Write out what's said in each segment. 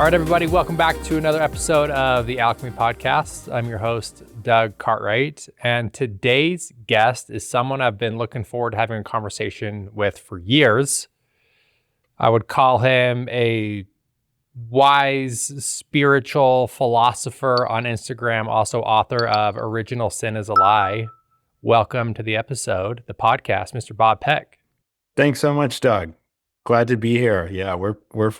All right, everybody, welcome back to another episode of the Alchemy Podcast. I'm your host, Doug Cartwright, and today's guest is someone I've been looking forward to having a conversation with for years. I would call him a wise spiritual philosopher on Instagram, also author of Original Sin is a Lie. Welcome to the episode, the podcast, Mr. Bob Peck. Thanks so much, Doug. Glad to be here. Yeah, we're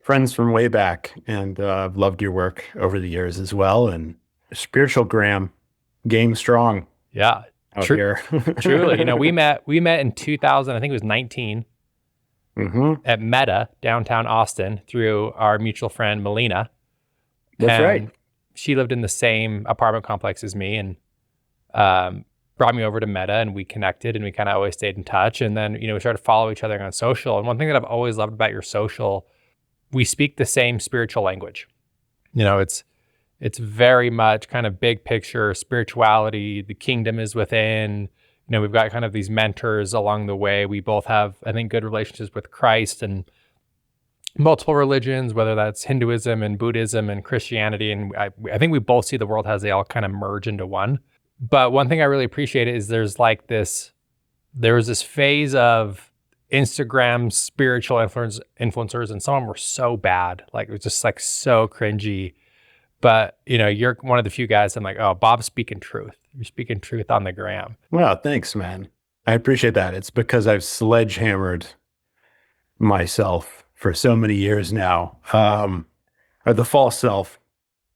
friends from way back, and I've loved your work over the years as well. And spiritual gram, game strong. Yeah, out here. Truly. You know, we met in 2000. I think it was 19 at Meta downtown Austin through our mutual friend Melina. That's right. She lived in the same apartment complex as me, and brought me over to Meta, and we connected, and we kind of always stayed in touch. And then, we started to follow each other on social. And one thing that I've always loved about your social, we speak the same spiritual language. It's very much kind of big picture spirituality. The kingdom is within. We've got kind of these mentors along the way. We both have, I think, good relationships with Christ and multiple religions, whether that's Hinduism and Buddhism and Christianity. And I think we both see the world as they all kind of merge into one. But one thing I really appreciate is there was this phase of Instagram spiritual influencers, and some of them were so bad. Like, it was just like so cringy. But, you're one of the few guys I'm like, oh, Bob's speaking truth. You're speaking truth on the gram. Well, thanks, man. I appreciate that. It's because I've sledgehammered myself for so many years now. Or the false self.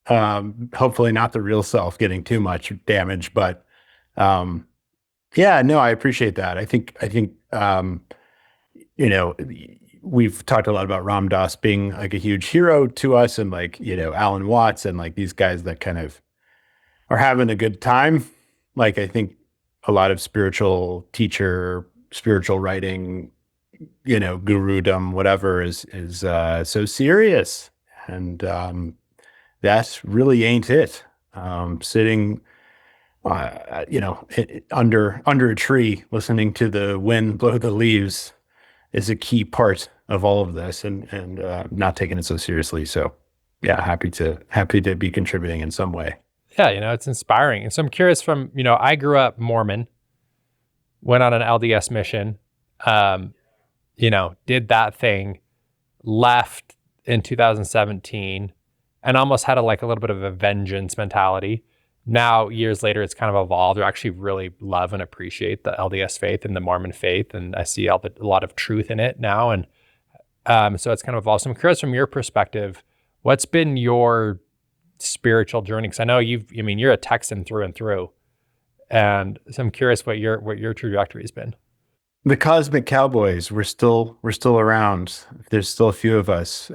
Hopefully not the real self getting too much damage, but yeah, no, I appreciate that. I think we've talked a lot about Ram Dass being like a huge hero to us, and like, Alan Watts and like these guys that kind of are having a good time. Like, I think a lot of spiritual teacher, spiritual writing, gurudom, whatever is so serious. And that really ain't it. Sitting under a tree, listening to the wind blow the leaves is a key part of all of this, and not taking it so seriously. So yeah, happy to be contributing in some way. Yeah, it's inspiring. And so I'm curious I grew up Mormon, went on an LDS mission, did that thing, left in 2017, and almost had a little bit of a vengeance mentality. Now, years later, it's kind of evolved. I actually really love and appreciate the LDS faith and the Mormon faith, and I see a lot of truth in it now. And so it's kind of evolved. So I'm curious, from your perspective, what's been your spiritual journey? Because I know you're a Texan through and through, and so I'm curious what your trajectory has been. The Cosmic Cowboys, we're still around. There's still a few of us.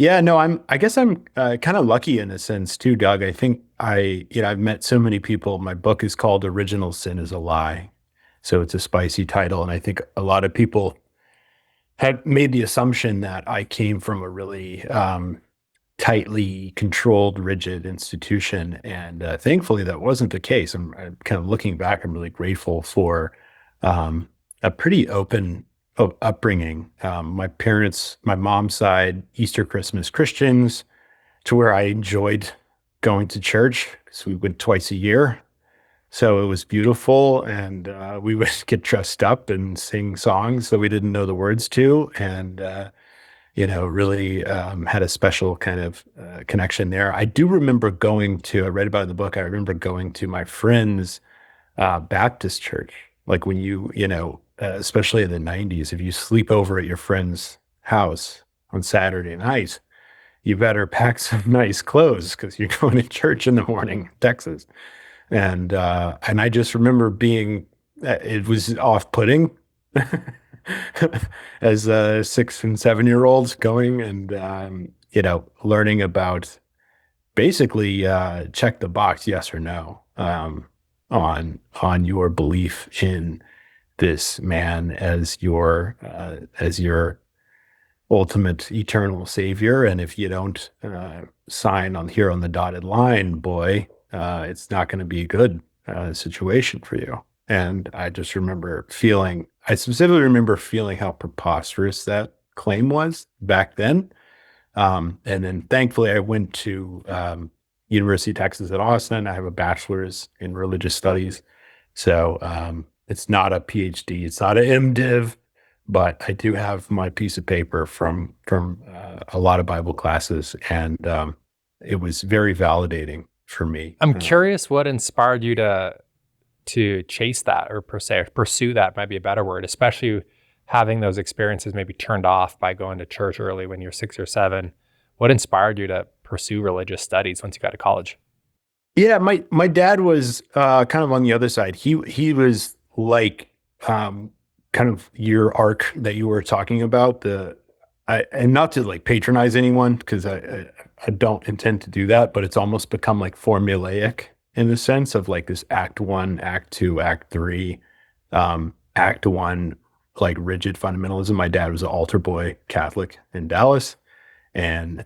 Yeah, no, I guess I'm kind of lucky in a sense too, Doug. I think I've met so many people. My book is called Original Sin is a Lie. So it's a spicy title. And I think a lot of people had made the assumption that I came from a really tightly controlled, rigid institution. And thankfully that wasn't the case. I'm kind of looking back, I'm really grateful for a pretty open upbringing. My mom's side, Easter, Christmas Christians, to where I enjoyed going to church because we went twice a year. So it was beautiful, and we would get dressed up and sing songs that we didn't know the words to, and really had a special kind of connection there. I do remember I read about it in the book, I remember going to my friend's Baptist church. Like when especially in the 90s, if you sleep over at your friend's house on Saturday night, you better pack some nice clothes because you're going to church in the morning in Texas. And I just remember it was off-putting as 6 and 7-year-olds going and, learning about basically check the box, yes or no, on your belief in this man as your ultimate eternal savior. And if you don't sign on the dotted line, boy, it's not going to be a good situation for you. And I specifically remember feeling how preposterous that claim was back then. And then thankfully I went to University of Texas at Austin. I have a bachelor's in religious studies. So it's not a PhD, it's not an MDiv, but I do have my piece of paper from a lot of Bible classes, and it was very validating for me. I'm curious what inspired you to chase that, or pursue that might be a better word, especially having those experiences maybe turned off by going to church early when you're 6 or 7. What inspired you to pursue religious studies once you got to college? Yeah, my dad was kind of on the other side. He was like kind of your arc that you were talking about. And not to like patronize anyone, because I don't intend to do that, but it's almost become like formulaic in the sense of like this act one, act two, act three, act one, like rigid fundamentalism. My dad was an altar boy Catholic in Dallas, and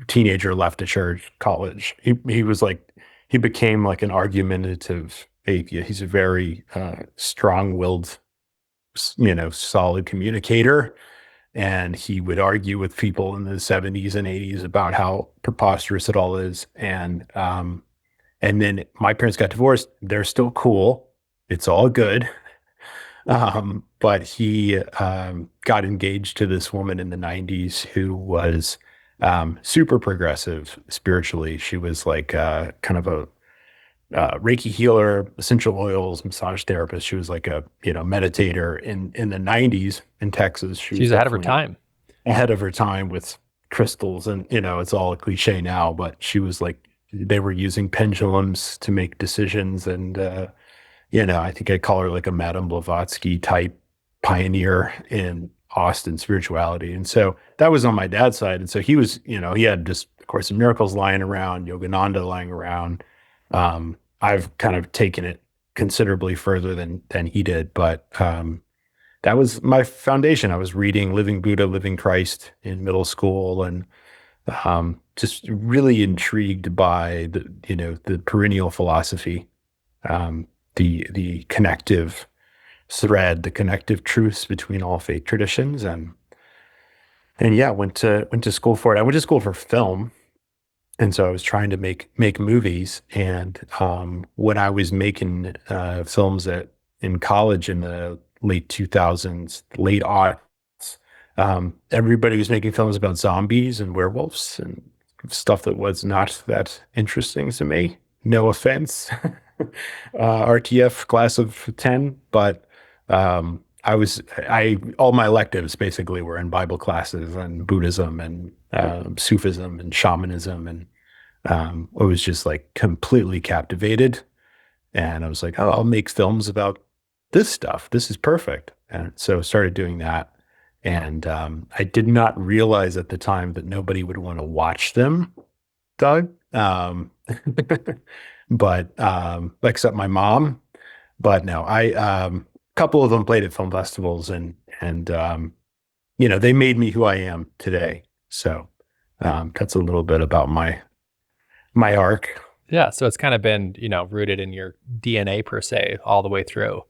teenager, left the church, college. He was like, he became like an argumentative atheist. He's a very strong-willed, solid communicator. And he would argue with people in the 70s and 80s about how preposterous it all is. And then my parents got divorced. They're still cool. It's all good. But he got engaged to this woman in the 90s who was super progressive spiritually. She was like kind of a Reiki healer, essential oils, massage therapist. She was like a meditator in the 90s in Texas. She's ahead of her time. Ahead of her time with crystals, and it's all a cliche now, but she was like, they were using pendulums to make decisions, and I think I'd call her like a Madame Blavatsky type pioneer in Austin spirituality. And so that was on my dad's side. And so he was, he had just A Course in Miracles lying around, Yogananda lying around. I've kind of taken it considerably further than he did, but that was my foundation. I was reading Living Buddha, Living Christ in middle school, and just really intrigued by the perennial philosophy, the connective thread, the connective truths between all faith traditions, and yeah, went to school for it. I went to school for film, and so I was trying to make movies. And when I was making films in college in the late 2000s, late aughts, everybody was making films about zombies and werewolves and stuff that was not that interesting to me. No offense, RTF class of 10, but all my electives basically were in Bible classes and Buddhism and Sufism and shamanism, and I was just like completely captivated. And I was like, oh, I'll make films about this stuff. This is perfect. And so I started doing that. And I did not realize at the time that nobody would want to watch them, Doug. But except my mom. But no, a couple of them played at film festivals, and they made me who I am today. So that's a little bit about my arc. Yeah, so it's kind of been, rooted in your DNA per se all the way through.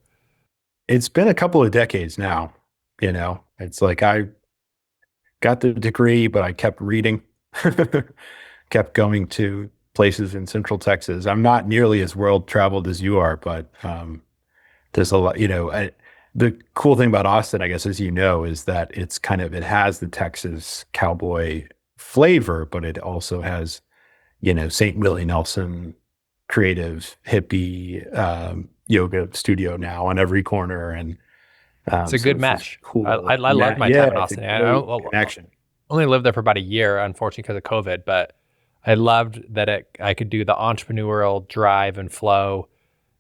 It's been a couple of decades now. It's like I got the degree, but I kept reading, kept going to places in Central Texas. I'm not nearly as world traveled as you are, but there's a lot, the cool thing about Austin, I guess, as is that it has the Texas cowboy flavor, but it also has, St. Willie Nelson, creative hippie yoga studio now on every corner. And it's a good mesh. Cool. I loved my time in Austin. I only lived there for about a year, unfortunately, because of COVID, but I loved that I could do the entrepreneurial drive and flow.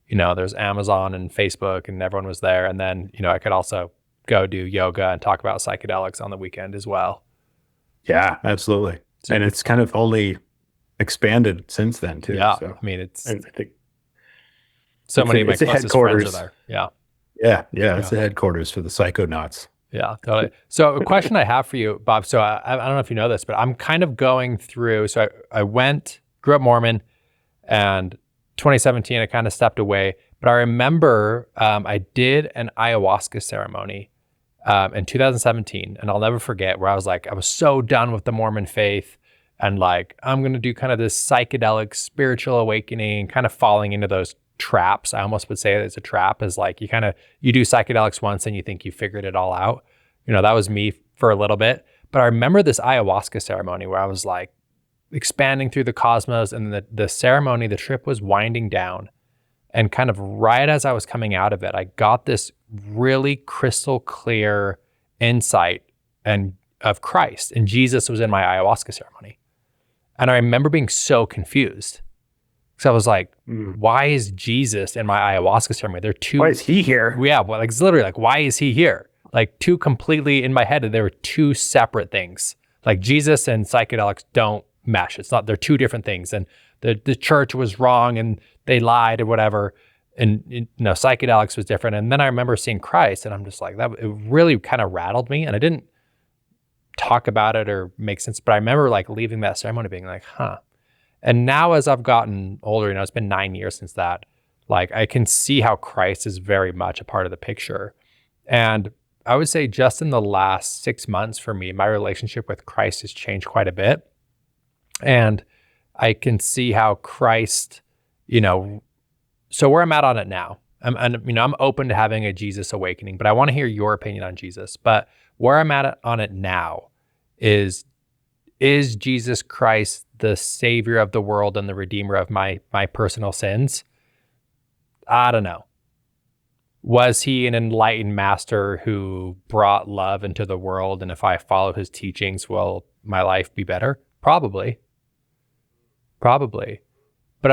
There's Amazon and Facebook, and everyone was there. And then, I could also go do yoga and talk about psychedelics on the weekend as well. Yeah, absolutely. So, and it's kind of only expanded since then too. Yeah. So. I mean, I think so many of my closest friends are there. Yeah. Yeah. It's the headquarters for the psychonauts. Yeah, totally. So a question I have for you, Bob, so I don't know if you know this, but I'm kind of going through, so I grew up Mormon, and 2017, I kind of stepped away, but I remember I did an ayahuasca ceremony in 2017. And I'll never forget where I was like, I was so done with the Mormon faith. And like, I'm going to do kind of this psychedelic spiritual awakening, kind of falling into those traps. I almost would say it's a trap, is like you do psychedelics once and you think you figured it all out. That was me for a little bit. But I remember this ayahuasca ceremony where I was like expanding through the cosmos, and the ceremony, the trip was winding down. And kind of right as I was coming out of it, I got this really crystal clear insight and of Christ, and Jesus was in my ayahuasca ceremony. And I remember being so confused because I was like, why is Jesus in my ayahuasca ceremony? They're two. Why is he here? Yeah, well, like it's literally like, why is he here? Like two completely in my head, there were two separate things. Like Jesus and psychedelics don't mesh. They're two different things. And the church was wrong and they lied or whatever. And psychedelics was different. And then I remember seeing Christ, and I'm just like, it really kind of rattled me. And I didn't talk about it or make sense, but I remember like leaving that ceremony being like, huh. And now as I've gotten older, it's been 9 years since that, like I can see how Christ is very much a part of the picture. And I would say just in the last 6 months for me, my relationship with Christ has changed quite a bit. And I can see how Christ, so where I'm at on it now, I'm open to having a Jesus awakening, but I want to hear your opinion on Jesus. But where I'm at on it now is Jesus Christ the savior of the world and the redeemer of my personal sins? I don't know. Was he an enlightened master who brought love into the world? And if I follow his teachings, will my life be better? Probably. But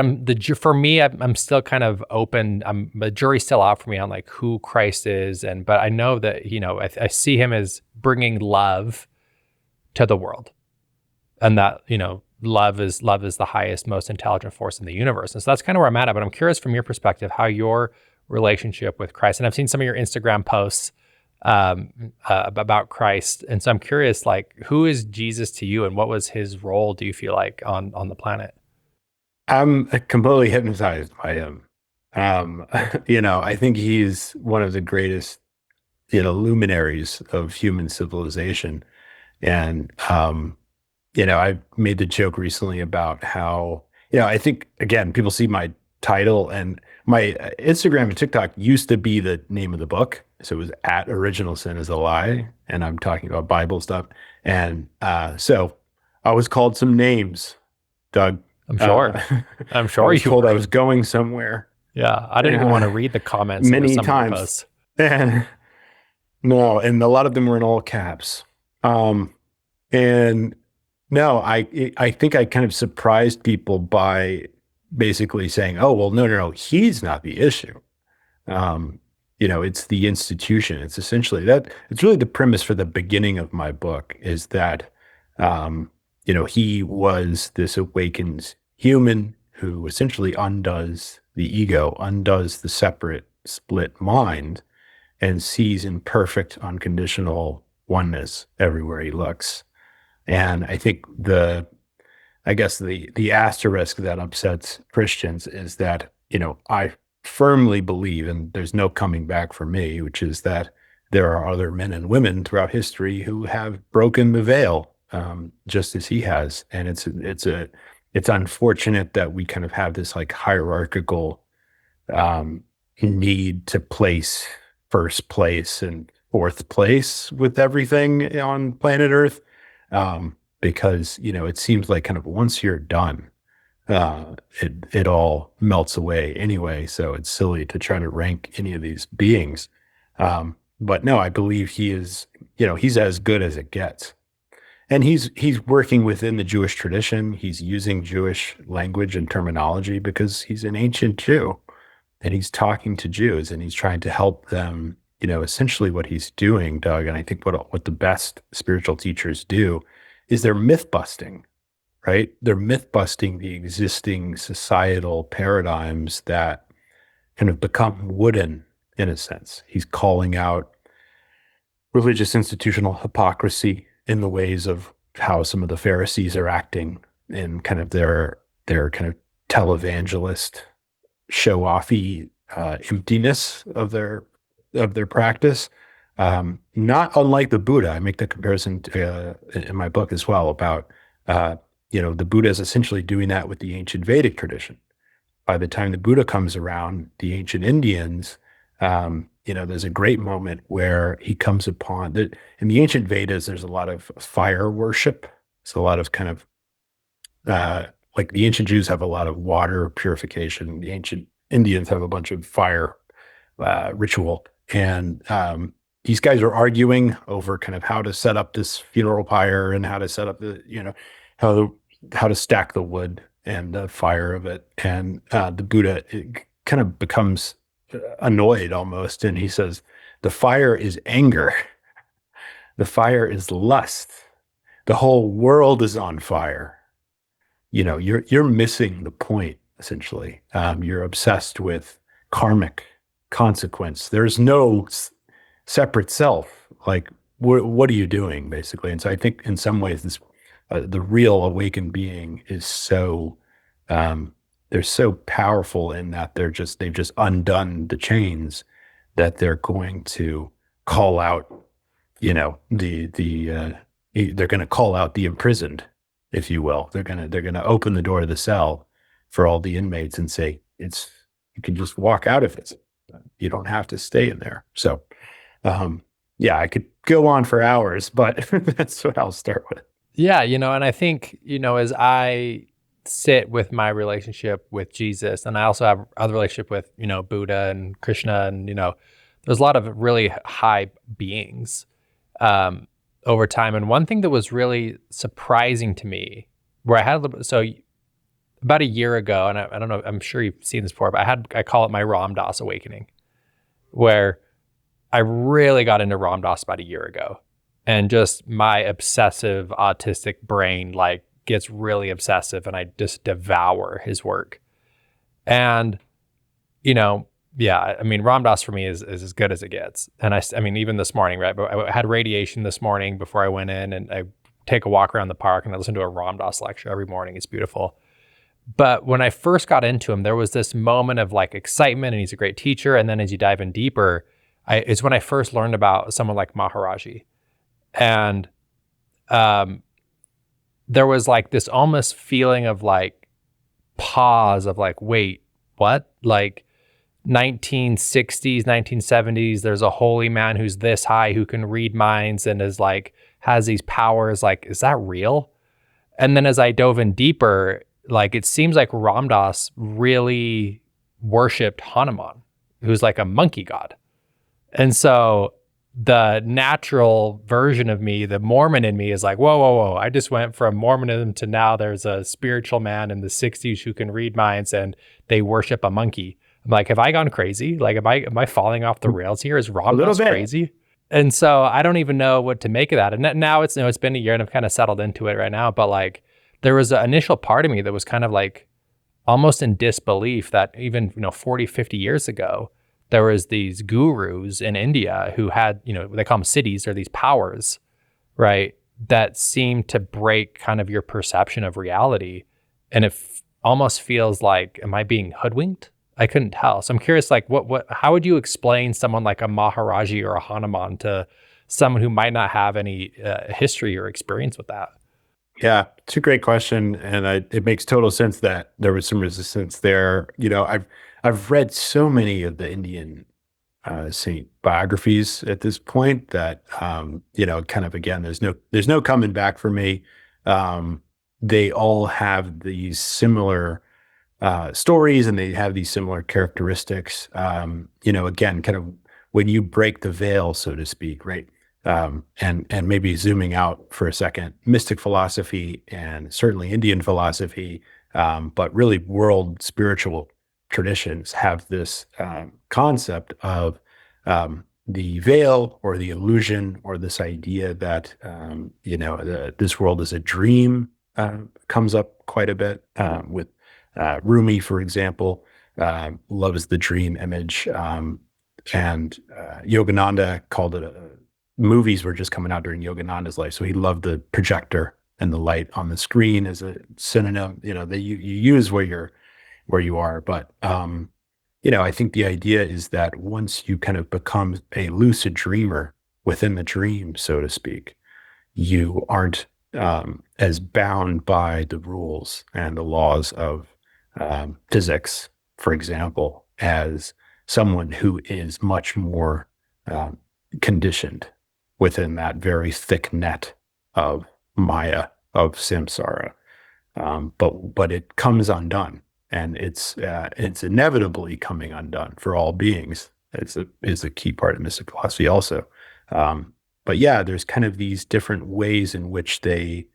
for me, I'm still kind of open. The jury's still out for me on like who Christ is. But I know that, I see him as bringing love to the world, and that, love is the highest, most intelligent force in the universe. And so that's kind of where I'm at. But I'm curious from your perspective, how your relationship with Christ, and I've seen some of your Instagram posts about Christ. And so I'm curious, like, who is Jesus to you, and what was his role, do you feel like, on the planet? I'm completely hypnotized by him. I think he's one of the greatest, luminaries of human civilization. And, I've made the joke recently about how, I think, again, people see my title, and my Instagram and TikTok used to be the name of the book. So it was at Original Sin is a Lie. And I'm talking about Bible stuff. And so I was called some names, Doug. I'm sure. I'm sure I was told I was going somewhere. Yeah, I didn't even want to read the comments many times. And no, and a lot of them were in all caps. And no, I think I kind of surprised people by basically saying, "Oh, well, no, he's not the issue. It's the institution. It's essentially that. It's really the premise for the beginning of my book is that." He was this awakened human who essentially undoes the ego, undoes the separate, split mind, and sees in perfect, unconditional oneness everywhere he looks. And I think the asterisk that upsets Christians is that, I firmly believe, and there's no coming back for me, which is that there are other men and women throughout history who have broken the veil, just as he has. And it's unfortunate that we kind of have this like hierarchical need to place first place and fourth place with everything on planet Earth, because it seems like kind of once you're done, it all melts away anyway. So it's silly to try to rank any of these beings. But no, I believe he is, he's as good as it gets. And he's working within the Jewish tradition. He's using Jewish language and terminology because he's an ancient Jew, and he's talking to Jews, and he's trying to help them. Essentially what he's doing, Doug, and I think what the best spiritual teachers do is they're myth busting, right? They're myth busting the existing societal paradigms that kind of become wooden in a sense. He's calling out religious institutional hypocrisy in the ways of how some of the Pharisees are acting in kind of their kind of televangelist, show-offy emptiness of their practice. not unlike the Buddha. I make the comparison in my book as well about, uh, the Buddha is essentially doing that with the ancient Vedic tradition. By the time the Buddha comes around, the ancient Indians, there's a great moment where he comes upon that in the ancient Vedas, there's a lot of fire worship. It's a lot of kind of like the ancient Jews have a lot of water purification. The ancient Indians have a bunch of fire ritual. And these guys are arguing over kind of how to set up this funeral pyre and how to set up how how to stack the wood and the fire of it. And the Buddha kind of becomes annoyed almost, and he says, "The fire is anger. The fire is lust. The whole world is on fire. You're missing the point, essentially. You're obsessed with karmic consequence. There's no separate self. Like, what are you doing, basically?" And so I think in some ways, this the real awakened being is so they're so powerful in that they've just undone the chains that they're going to call out, they're going to call out the imprisoned, if you will. They're going to open the door of the cell for all the inmates and say, you can just walk out of it. You don't have to stay in there. So, yeah, I could go on for hours, but that's what I'll start with. Yeah, and I think, as I sit with my relationship with Jesus, and I also have other relationship with, Buddha and Krishna, and, there's a lot of really high beings over time. And one thing that was really surprising to me, where I had a little, so about a year ago, and I don't know, I'm sure you've seen this before, but I call it my Ram Dass awakening, where I really got into Ram Dass about a year ago. And just my obsessive autistic brain like gets really obsessive, and I just devour his work. And, yeah, I mean, Ram Dass for me is as good as it gets. And I mean, even this morning, right? But I had radiation this morning before I went in, and I take a walk around the park and I listen to a Ram Dass lecture every morning. It's beautiful. But when I first got into him, there was this moment of like excitement, and he's a great teacher. And then as you dive in deeper, it's when I first learned about someone like Maharaji. And there was like this almost feeling of like pause of like, wait, what? Like 1960s, 1970s, there's a holy man who's this high who can read minds and is like, has these powers. Like, is that real? And then as I dove in deeper, like it seems like Ram Dass really worshipped Hanuman, who's like a monkey god. And so the natural version of me, the Mormon in me, is like, whoa. I just went from Mormonism to now there's a spiritual man in the 60s who can read minds and they worship a monkey. I'm like, have I gone crazy? Like, am I falling off the rails here? Is Ram Dass crazy? And so I don't even know what to make of that. And now it's been a year and I've kind of settled into it right now. But like, there was an initial part of me that was kind of like almost in disbelief that even 40, 50 years ago, there was these gurus in India who had, they call them siddhis, or these powers, right, that seem to break kind of your perception of reality. And it almost feels like, am I being hoodwinked? I couldn't tell. So I'm curious, like, how would you explain someone like a Maharaji or a Hanuman to someone who might not have any history or experience with that? Yeah, it's a great question, and it makes total sense that there was some resistance there. I've read so many of the Indian saint biographies at this point that kind of, again, there's no coming back for me. They all have these similar stories, and they have these similar characteristics. Again, kind of when you break the veil, so to speak, right? And maybe zooming out for a second, mystic philosophy and certainly Indian philosophy, but really world spiritual traditions have this concept of the veil or the illusion, or this idea that this world is a dream, comes up quite a bit with Rumi, for example, loves the dream image, and Yogananda called it movies were just coming out during Yogananda's life, so he loved the projector and the light on the screen as a synonym. That you use where you are, but I think the idea is that once you kind of become a lucid dreamer, within the dream, so to speak, you aren't as bound by the rules and the laws of physics, for example, as someone who is much more um, conditioned within that very thick net of Maya, of samsara. But it comes undone, and it's inevitably coming undone for all beings. Is a key part of mystic philosophy also. But yeah, there's kind of these different ways in which they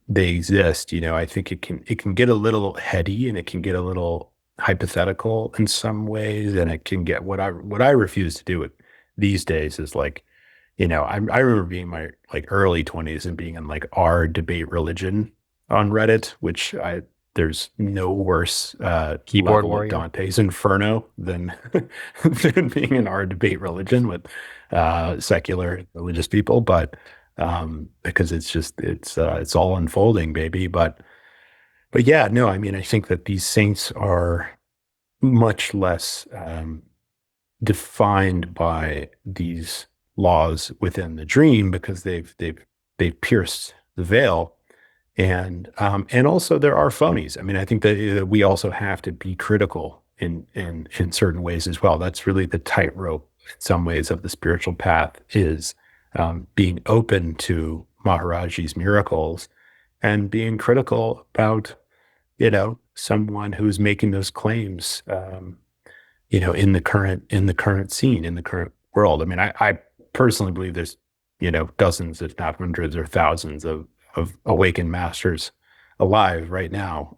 exist. I think it can get a little heady, and it can get a little hypothetical in some ways, and it can get what I refuse to do it these days is like, I remember being in my like early 20s and being in like our debate religion on Reddit, which there's no worse Keyboard level of warrior. Dante's Inferno than than being in our debate religion with secular religious people, but because it's all unfolding, baby. But yeah, no, I mean, I think that these saints are much less defined by these laws within the dream because they've pierced the veil. And also there are phonies. I mean, I think that we also have to be critical in certain ways as well. That's really the tightrope in some ways of the spiritual path is being open to Maharaji's miracles and being critical about, someone who's making those claims, in the current scene, in the current world. I mean, I personally believe there's, dozens, if not hundreds or thousands of awakened masters alive right now,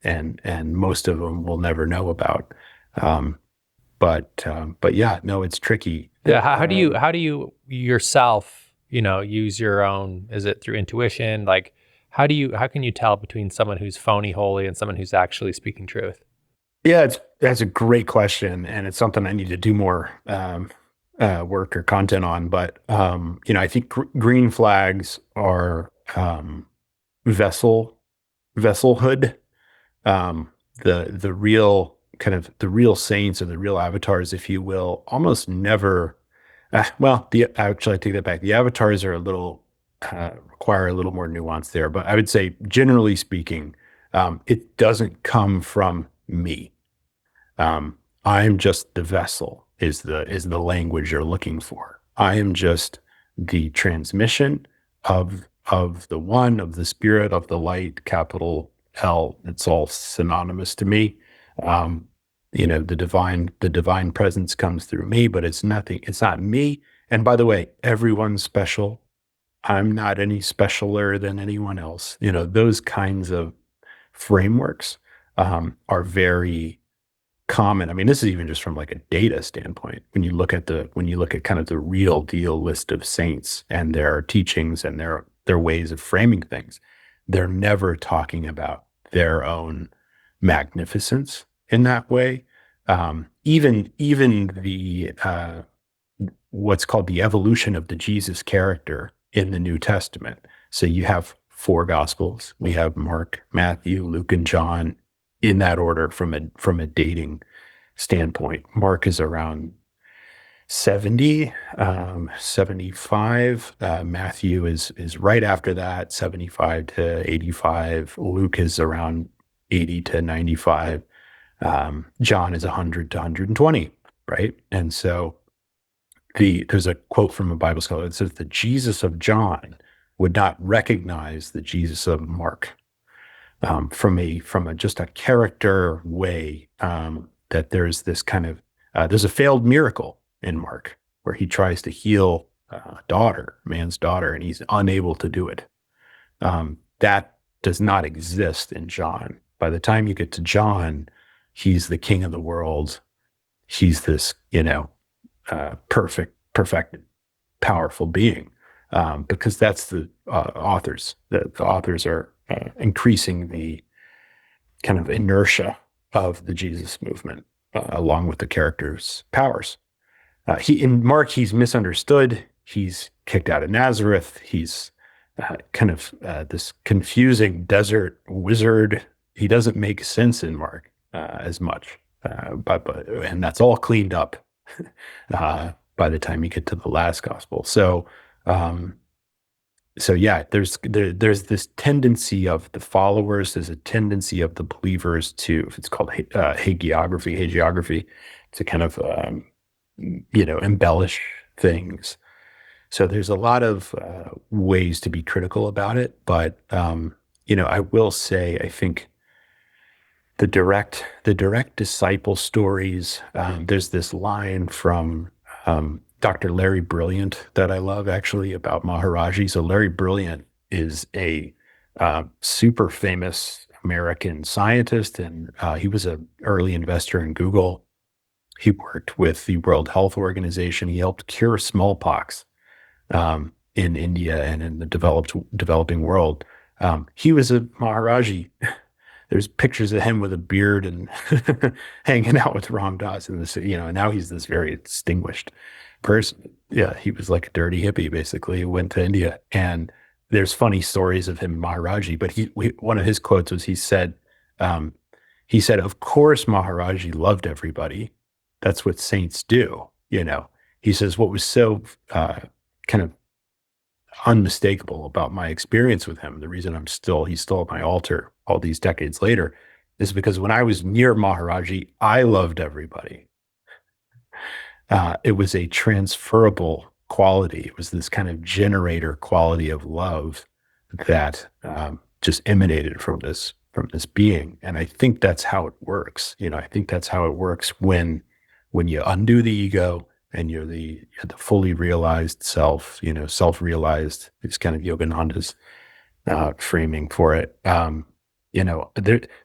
and most of them we'll never know about. But yeah, no, it's tricky. Yeah. How do you yourself, use your own, is it through intuition? Like, how can you tell between someone who's phony holy and someone who's actually speaking truth? Yeah, that's a great question, and it's something I need to do more work or content on. But I think green flags are vessel vesselhood. The real kind of the real saints or the real avatars, if you will, almost never. Well, the actually I take that back. The avatars are a little require a little more nuance there, but I would say generally speaking, it doesn't come from me. I'm just the vessel is the language you're looking for. I am just the transmission of the one, of the spirit, of the light, capital L. It's all synonymous to me. Um, the divine presence comes through me, but it's not me. And by the way, everyone's special. I'm not any specialer than anyone else. Those kinds of frameworks are very common. I mean, this is even just from like a data standpoint. When you look at kind of the real deal list of saints and their teachings and their ways of framing things, they're never talking about their own magnificence in that way. Even the what's called the evolution of the Jesus character in the New Testament. So you have four gospels. We have Mark, Matthew, Luke, and John in that order from a dating standpoint. Mark is around 70, 75. Matthew is right after that, 75 to 85. Luke is around 80 to 95. John is 100 to 120, right? And so there's a quote from a Bible scholar that says the Jesus of John would not recognize the Jesus of Mark, from a just a character way, that there's this kind of there's a failed miracle in Mark where he tries to heal a man's daughter, and he's unable to do it. That does not exist in John. By the time you get to John, he's the king of the world. He's this, perfected, powerful being, because that's the authors. The authors are increasing the kind of inertia of the Jesus movement, along with the character's powers. In Mark, he's misunderstood. He's kicked out of Nazareth. He's kind of this confusing desert wizard. He doesn't make sense in Mark as much, and that's all cleaned up by the time you get to the last gospel. So yeah, there's this tendency of the followers, there's a tendency of the believers to, it's called hagiography, to kind of embellish things. So there's a lot of ways to be critical about it, but I will say, I think the direct disciple stories. There's this line from Dr. Larry Brilliant that I love, actually, about Maharaji. So Larry Brilliant is a super famous American scientist, and he was an early investor in Google. He worked with the World Health Organization. He helped cure smallpox in India and in the developing world. He was a Maharaji. There's pictures of him with a beard and hanging out with Ram Dass in this, and now he's this very distinguished person. Yeah, he was like a dirty hippie, basically, who went to India. And there's funny stories of him, Maharaji, but one of his quotes was, he said, of course, Maharaji loved everybody. That's what saints do. He says, what was so kind of unmistakable about my experience with him, the reason he's still at my altar all these decades later, is because when I was near Maharaji, I loved everybody. It was a transferable quality. It was this kind of generator quality of love that just emanated from this being. And I think that's how it works. I think that's how it works when you undo the ego and you're the fully realized self, self-realized, is kind of Yogananda's framing for it.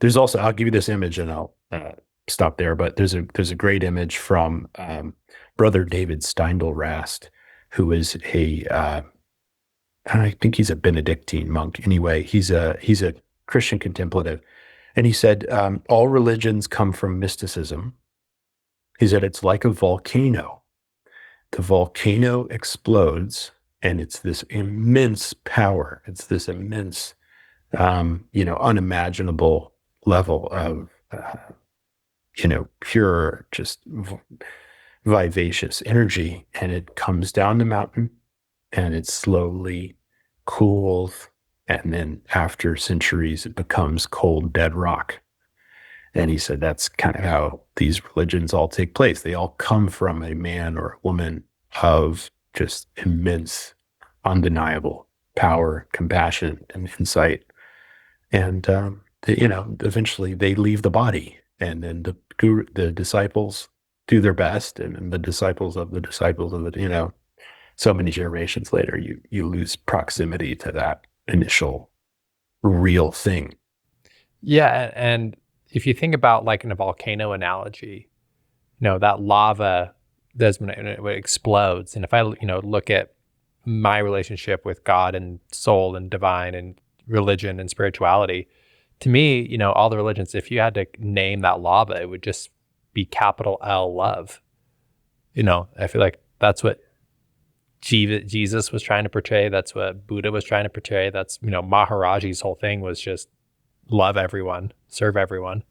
There's also, I'll give you this image and I'll stop there, but there's a great image from Brother David Steindl-Rast, who is I think he's a Benedictine monk. Anyway, he's a Christian contemplative. And he said, all religions come from mysticism. He said, it's like a volcano. The volcano explodes, and it's this immense power. It's this immense, unimaginable level of, pure, just vivacious energy. And it comes down the mountain, and it slowly cools. And then after centuries, it becomes cold, dead rock. And he said that's kind of how these religions all take place. They all come from a man or a woman of just immense, undeniable power, compassion, and insight. And, eventually they leave the body. And then the disciples do their best. And then the disciples of the, so many generations later, you lose proximity to that initial real thing. Yeah. And if you think about, like, in a volcano analogy, that lava does, when it explodes. And if I, look at my relationship with God and soul and divine and religion and spirituality, to me, all the religions, if you had to name that lava, it would just be capital L, love. I feel like that's what Jesus was trying to portray. That's what Buddha was trying to portray. That's, Maharaji's whole thing was just love everyone, serve everyone.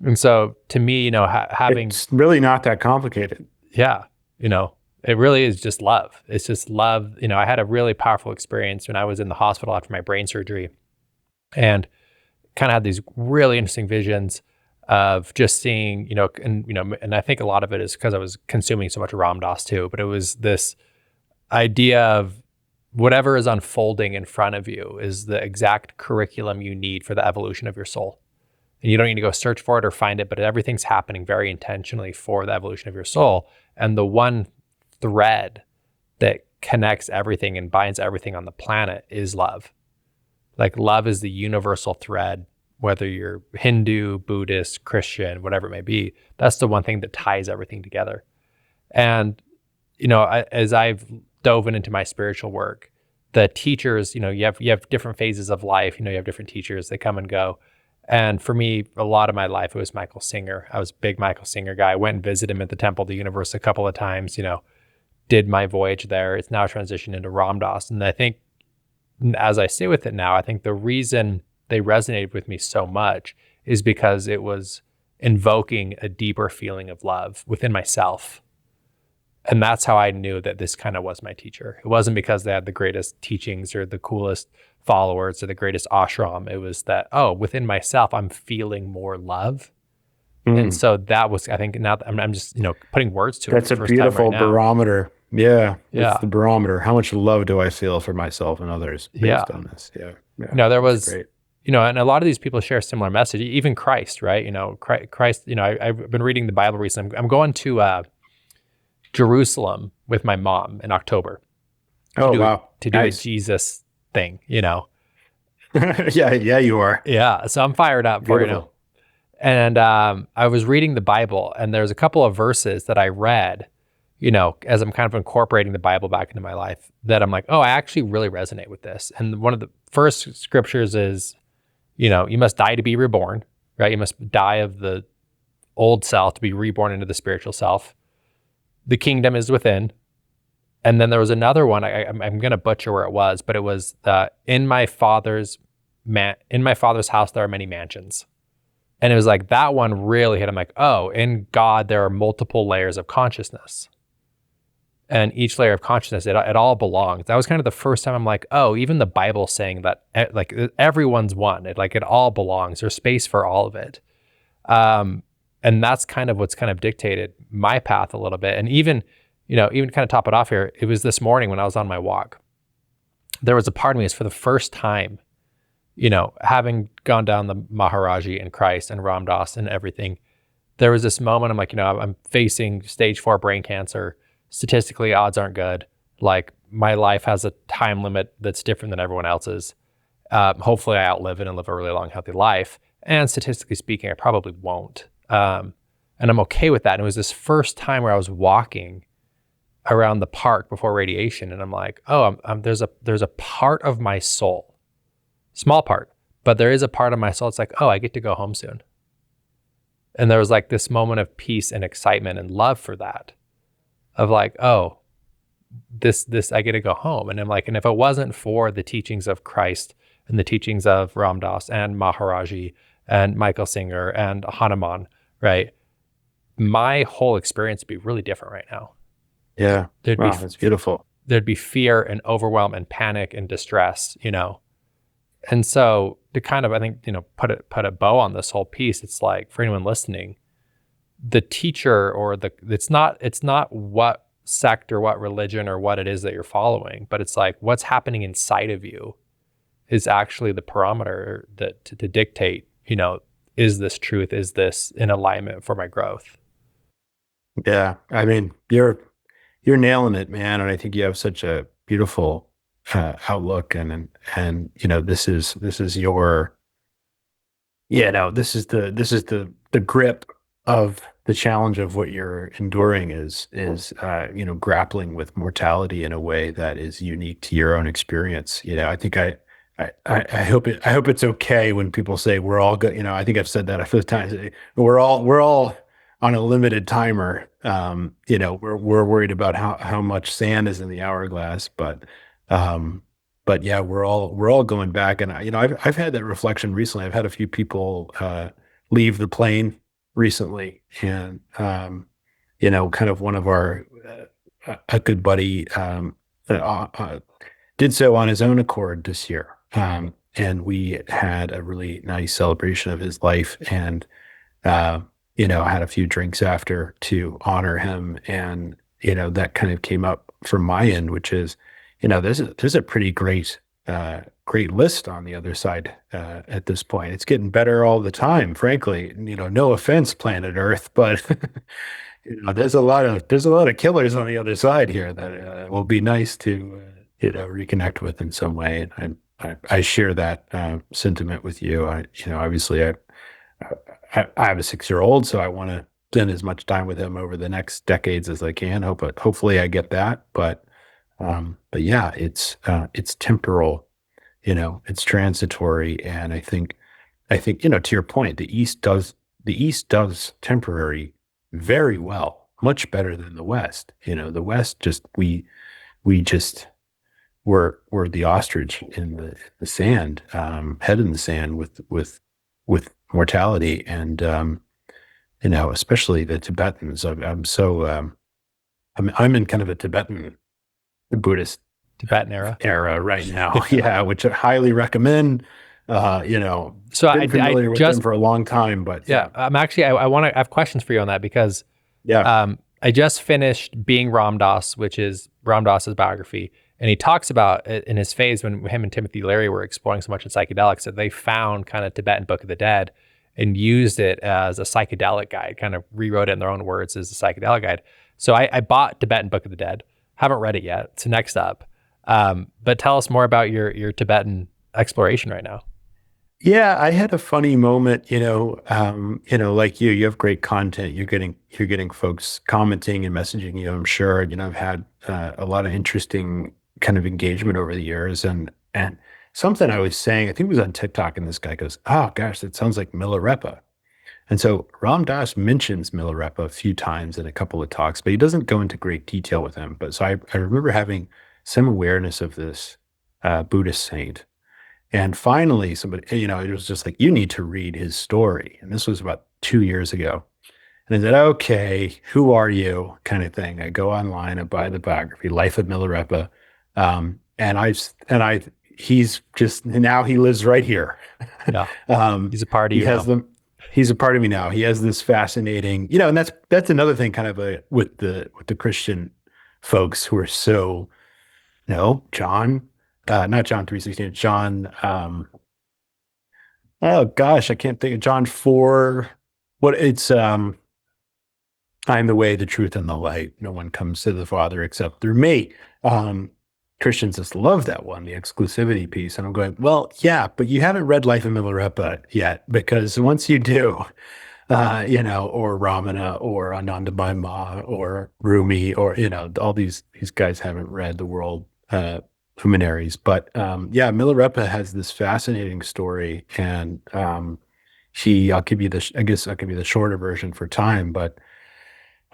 And so to me, having, it's really not that complicated. Yeah. It really is just love. It's just love. I had a really powerful experience when I was in the hospital after my brain surgery, and kind of had these really interesting visions of just seeing, and I think a lot of it is because I was consuming so much Ram Dass too, but it was this idea of whatever is unfolding in front of you is the exact curriculum you need for the evolution of your soul. And you don't need to go search for it or find it, but everything's happening very intentionally for the evolution of your soul. And the one thread that connects everything and binds everything on the planet is love. Like, love is the universal thread, whether you're Hindu, Buddhist, Christian, whatever it may be. That's the one thing that ties everything together. And, as I've dove into my spiritual work, the teachers, you have different phases of life. You have different teachers, they come and go. And for me, a lot of my life, it was Michael Singer. I was a big Michael Singer guy. I went and visited him at the Temple of the Universe a couple of times, did my voyage there. It's now transitioned into Ram Dass. And I think as I sit with it now, I think the reason they resonated with me so much is because it was invoking a deeper feeling of love within myself. And that's how I knew that this kind of was my teacher. It wasn't because they had the greatest teachings or the coolest followers or the greatest ashram. It was that, oh, within myself, I'm feeling more love. And Mm. so that was, I think now that I'm just, putting words to it for That's the a first time right beautiful now. barometer. Yeah, it's Yeah. the barometer. How much love do I feel for myself and others Yeah. based on this? Yeah, yeah, There that's was, great. and a lot of these people share a similar message, even Christ, right? Christ, I've been reading the Bible recently. I'm going to Jerusalem with my mom in October to Oh, do wow. a Nice. Jesus thing, Yeah, yeah, you are. Yeah. So I'm fired up for, Beautiful. And I was reading the Bible, and there's a couple of verses that I read, as I'm kind of incorporating the Bible back into my life, that I'm like, oh, I actually really resonate with this. And one of the first scriptures is, you must die to be reborn, right? You must die of the old self to be reborn into the spiritual self. The kingdom is within. And then there was another one. I'm going to butcher where it was, but it was in my father's house there are many mansions. And it was like that one really hit. I'm like, oh, in God there are multiple layers of consciousness, and each layer of consciousness it all belongs. That was kind of the first time I'm like, oh, even the Bible saying that like everyone's one. It all belongs. There's space for all of it. And that's kind of what's kind of dictated my path a little bit. And even kind of top it off here, it was this morning when I was on my walk. There was a part of me, it's for the first time, having gone down the Maharaji and Christ and Ram Dass and everything, there was this moment I'm like, I'm facing stage 4 brain cancer. Statistically, odds aren't good. Like my life has a time limit that's different than everyone else's. Hopefully I outlive it and live a really long, healthy life. And statistically speaking, I probably won't. And I'm okay with that. And it was this first time where I was walking around the park before radiation. And I'm like, oh, there's a part of my soul, small part, but there is a part of my soul. It's like, oh, I get to go home soon. And there was like this moment of peace and excitement and love for that, of like, oh, this, I get to go home. And I'm like, and if it wasn't for the teachings of Christ and the teachings of Ram Dass and Maharaji and Michael Singer and Hanuman, right? My whole experience would be really different right now. Yeah. Wow, that's beautiful. There'd be fear and overwhelm and panic and distress, And so to kind of, I think, put a bow on this whole piece, it's like for anyone listening, the teacher or it's not what sect or what religion or what it is that you're following, but it's like what's happening inside of you is actually the parameter that to dictate, is this truth? Is this in alignment for my growth? Yeah. I mean, you're nailing it, man. And I think you have such a beautiful outlook and this is your, this is the grip of the challenge of what you're enduring is grappling with mortality in a way that is unique to your own experience. I think I hope it's okay when people say we're all good. I think I've said that a few times. We're all on a limited timer. We're worried about how much sand is in the hourglass, but yeah, we're all going back. And I've had that reflection recently. I've had a few people leave the plane recently, and kind of one of our a good buddy did so on his own accord this year. And we had a really nice celebration of his life, and I had a few drinks after to honor him. And, that kind of came up from my end, which is, there's a pretty great list on the other side at this point. It's getting better all the time, frankly. No offense, planet Earth, but there's a lot of killers on the other side here that will be nice to reconnect with in some way. And I share that sentiment with you. Obviously I have a 6-year-old, so I want to spend as much time with him over the next decades as I can. Hopefully I get that. But yeah, it's temporal, it's transitory. And I think, to your point, the East does temporary very well, much better than the West. The West we're the ostrich in the sand, head in the sand with mortality. And especially the Tibetans. I'm so I'm in kind of a Tibetan Buddhist Tibetan era. era right now. Yeah, which I highly recommend. So Been I familiar with them just for a long time, but yeah, yeah, I'm actually I want to I have questions for you on that because yeah, I just finished Being Ram Dass, which is Ram Dass's biography, and he talks about it in his phase when him and Timothy Leary were exploring so much in psychedelics that they found kind of Tibetan Book of the Dead and used it as a psychedelic guide, kind of rewrote it in their own words as a psychedelic guide. So I bought Tibetan Book of the Dead, haven't read it yet. It's next up, but tell us more about your Tibetan exploration right now. yeah. I had a funny moment. Like you have great content. You're getting folks commenting and messaging you. I'm sure. I've had a lot of interesting kind of engagement over the years, and something I was saying, I think it was on TikTok, and this guy goes, "Oh gosh, that sounds like Milarepa." And so Ram Dass mentions Milarepa a few times in a couple of talks, but he doesn't go into great detail with him. But so I remember having some awareness of this Buddhist saint. And finally, somebody, it was just like, you need to read his story. And this was about 2 years ago. And I said, okay, who are you? Kind of thing. I go online, I buy the biography, Life of Milarepa. He's just, now he lives right here. Yeah, um, he's a part of he you has now. them. He's a part of me now. He has this fascinating, and that's another thing, kind of with the Christian folks who are so, John, not John 3:16, John. Oh gosh, I can't think of John 4. What it's I am the way, the truth, and the light. No one comes to the Father except through me. Um, Christians just love that one, the exclusivity piece. And I'm going, well, yeah, but you haven't read Life of Milarepa yet, because once you do, or Ramana or Anandamayi Ma or Rumi, or all these guys haven't read the world luminaries. But yeah, Milarepa has this fascinating story, and I'll give you I guess I'll give you the shorter version for time, but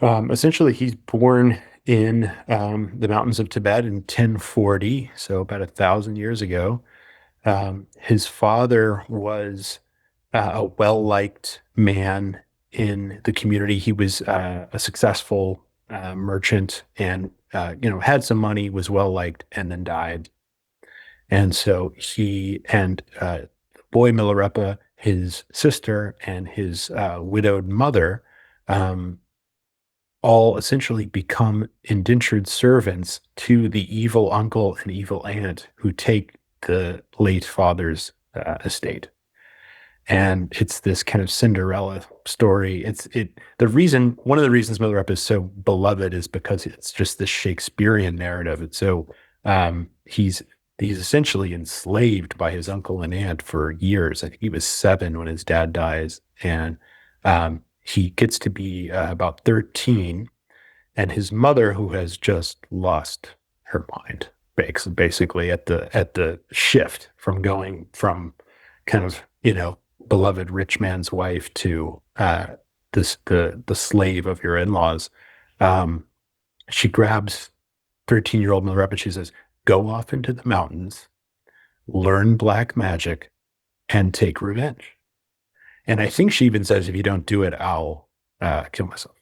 essentially, he's born in the mountains of Tibet in 1040, so about 1,000 years ago. His father was a well-liked man in the community. He was a successful merchant, and had some money, was well-liked, and then died. And so he and boy Milarepa, his sister, and his widowed mother, um, all essentially become indentured servants to the evil uncle and evil aunt who take the late father's estate. And it's this kind of Cinderella story. One of the reasons Milarepa is so beloved is because it's just this Shakespearean narrative. And so he's essentially enslaved by his uncle and aunt for years. I think he was 7 when his dad dies, and he gets to be about 13, and his mother, who has just lost her mind, basically at the shift from going from kind of beloved rich man's wife to the slave of your in-laws. Um, she grabs 13-year-old Milarepa. She says, "Go off into the mountains, learn black magic, and take revenge." And I think she even says, "If you don't do it, I'll kill myself."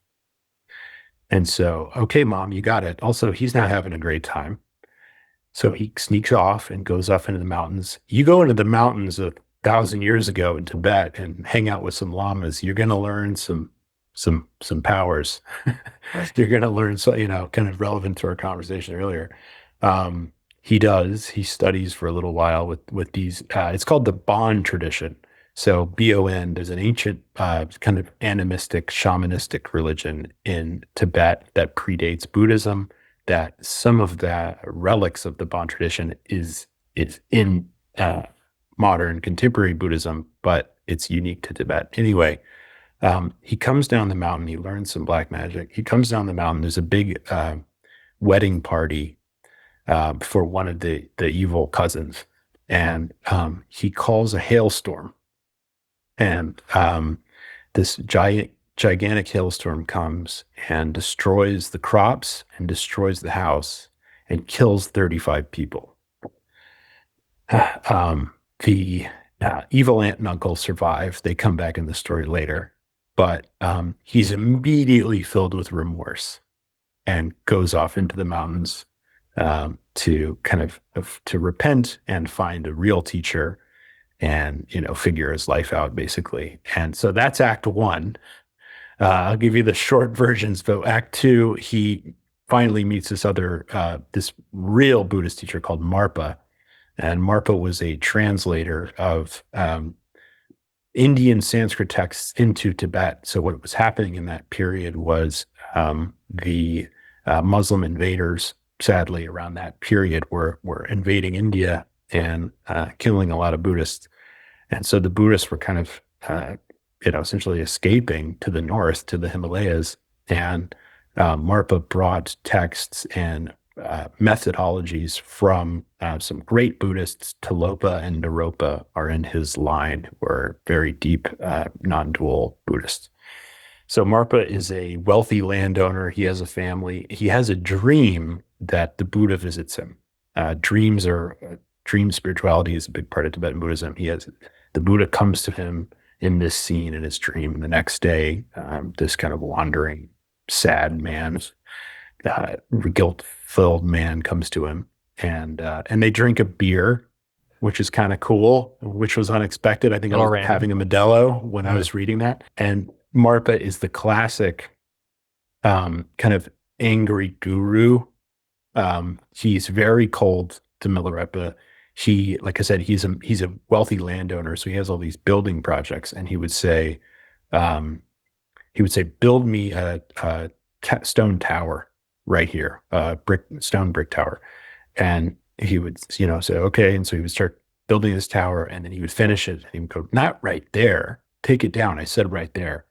And so, okay, mom, you got it. Also, he's not having a great time. So he sneaks off and goes off into the mountains. You go into the mountains 1,000 years ago in Tibet and hang out with some lamas, you're going to learn some powers. You're going to learn, so kind of relevant to our conversation earlier. He does. He studies for a little while with these. It's called the Bon tradition. So BON, there's an ancient kind of animistic, shamanistic religion in Tibet that predates Buddhism. That some of the relics of the Bon tradition is in modern contemporary Buddhism, but it's unique to Tibet. Anyway, he comes down the mountain. He learns some black magic. He comes down the mountain. There's a big wedding party for one of the evil cousins, and he calls a hailstorm. And this gigantic hailstorm comes and destroys the crops and destroys the house and kills 35 people. The evil aunt and uncle survive. They come back in the story later, but he's immediately filled with remorse. and goes off into the mountains to kind of to repent and find a real teacher and figure his life out basically. And so that's Act One. I'll give you the short versions, but Act Two, he finally meets this real Buddhist teacher called Marpa, and Marpa was a translator of Indian Sanskrit texts into Tibet. So what was happening in that period was the Muslim invaders, sadly, around that period were invading India and killing a lot of Buddhists. And so the Buddhists were kind of, essentially escaping to the north, to the Himalayas. And Marpa brought texts and methodologies from some great Buddhists. Tilopa and Naropa are in his line, who are very deep, non-dual Buddhists. So Marpa is a wealthy landowner. He has a family. He has a dream that the Buddha visits him. Dream spirituality is a big part of Tibetan Buddhism. The Buddha comes to him in this scene in his dream. And the next day, this kind of wandering, sad man, guilt-filled man comes to him, and they drink a beer, which is kind of cool, which was unexpected. I think I was having a Modelo when I was reading that. And Marpa is the classic kind of angry guru. He's very cold to Milarepa. Like I said, he's a wealthy landowner, so he has all these building projects, and he would say, build me a stone tower right here, stone brick tower. And he would, say, okay. And so he would start building this tower, and then he would finish it, and he would go, not right there, take it down. I said right there.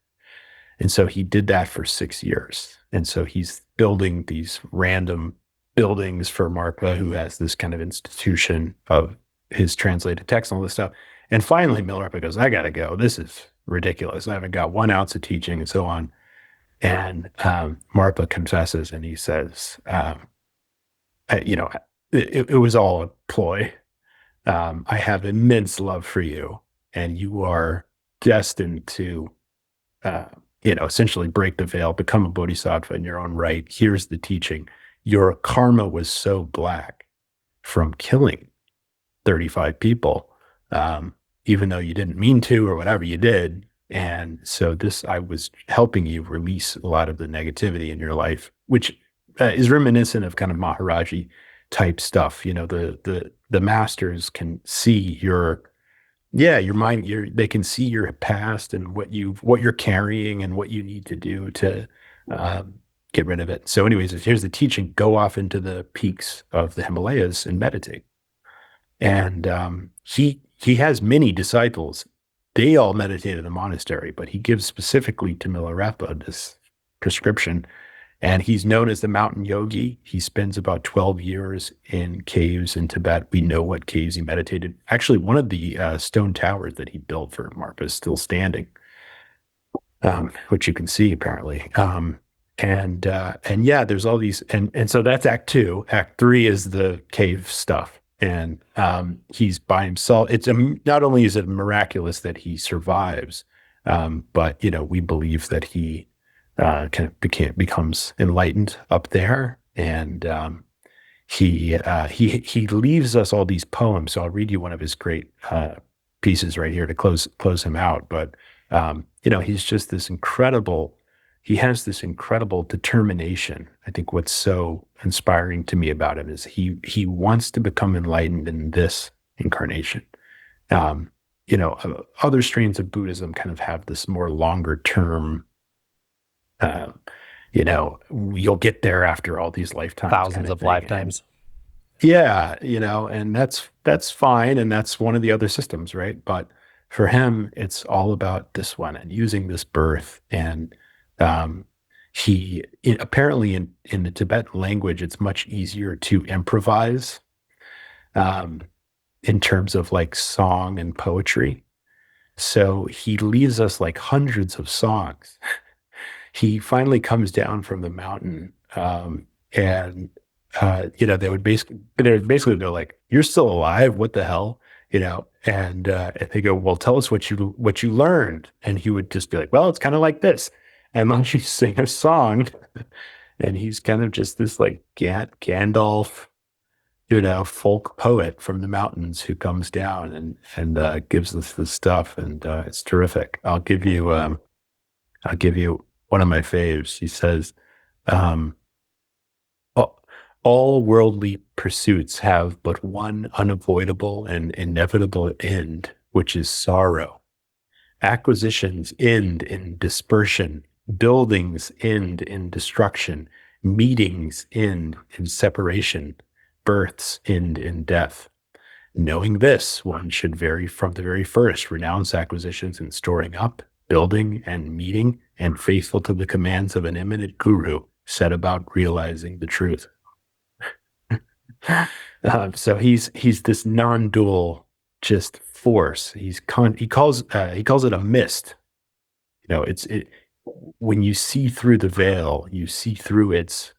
And so he did that for 6 years. And so he's building these random buildings for Marpa, who has this kind of institution of his translated text and all this stuff. And finally, Milarepa goes, I got to go. This is ridiculous. I haven't got 1 ounce of teaching and so on. And Marpa confesses, and he says, it was all a ploy. I have immense love for you, and you are destined to, essentially break the veil, become a bodhisattva in your own right. Here's the teaching. Your karma was so black from killing 35 people, even though you didn't mean to or whatever you did. And so I was helping you release a lot of the negativity in your life, which is reminiscent of kind of Maharaji type stuff. The masters can see your mind, they can see your past and what you're carrying and what you need to do to get rid of it. So anyways, here's the teaching: go off into the peaks of the Himalayas and meditate. And he has many disciples. They all meditate in the monastery, but he gives specifically to Milarepa this prescription. And he's known as the mountain yogi. He spends about 12 years in caves in Tibet. We know what caves he meditated. Actually, one of the stone towers that he built for Marpa is still standing, which you can see apparently. And yeah, there's all these, and so that's Act Two. Act Three is the cave stuff. And he's by himself. Not only is it miraculous that he survives, but we believe that he kind of becomes enlightened up there, and he leaves us all these poems. So I'll read you one of his great pieces right here to close him out. But he's just this incredible. He has this incredible determination. I think what's so inspiring to me about him is he wants to become enlightened in this incarnation. Other strains of Buddhism kind of have this more longer term, you'll get there after all these lifetimes. Thousands of lifetimes. Yeah, and that's fine. And that's one of the other systems, right? But for him, it's all about this one and using this birth. And apparently in the Tibetan language, it's much easier to improvise in terms of like song and poetry. So he leaves us like hundreds of songs. He finally comes down from the mountain, and they're like, "You're still alive? What the hell?" And they go, "Well, tell us what you learned." And he would just be like, "Well, it's kind of like this," and then she sing a song, And he's kind of just this like Gandalf, folk poet from the mountains who comes down and gives us this stuff, and it's terrific. I'll give you one of my faves. He says, um, "All all worldly pursuits have but one unavoidable and inevitable end, which is sorrow. Acquisitions end in dispersion, buildings end in destruction, meetings end in separation, births end in death. Knowing this, one should from the very first renounce acquisitions and storing up, building and meeting, and faithful to the commands of an eminent guru, set about realizing the truth." So he's this non-dual just force. He calls it a mist. It's it when you see through the veil, you see through its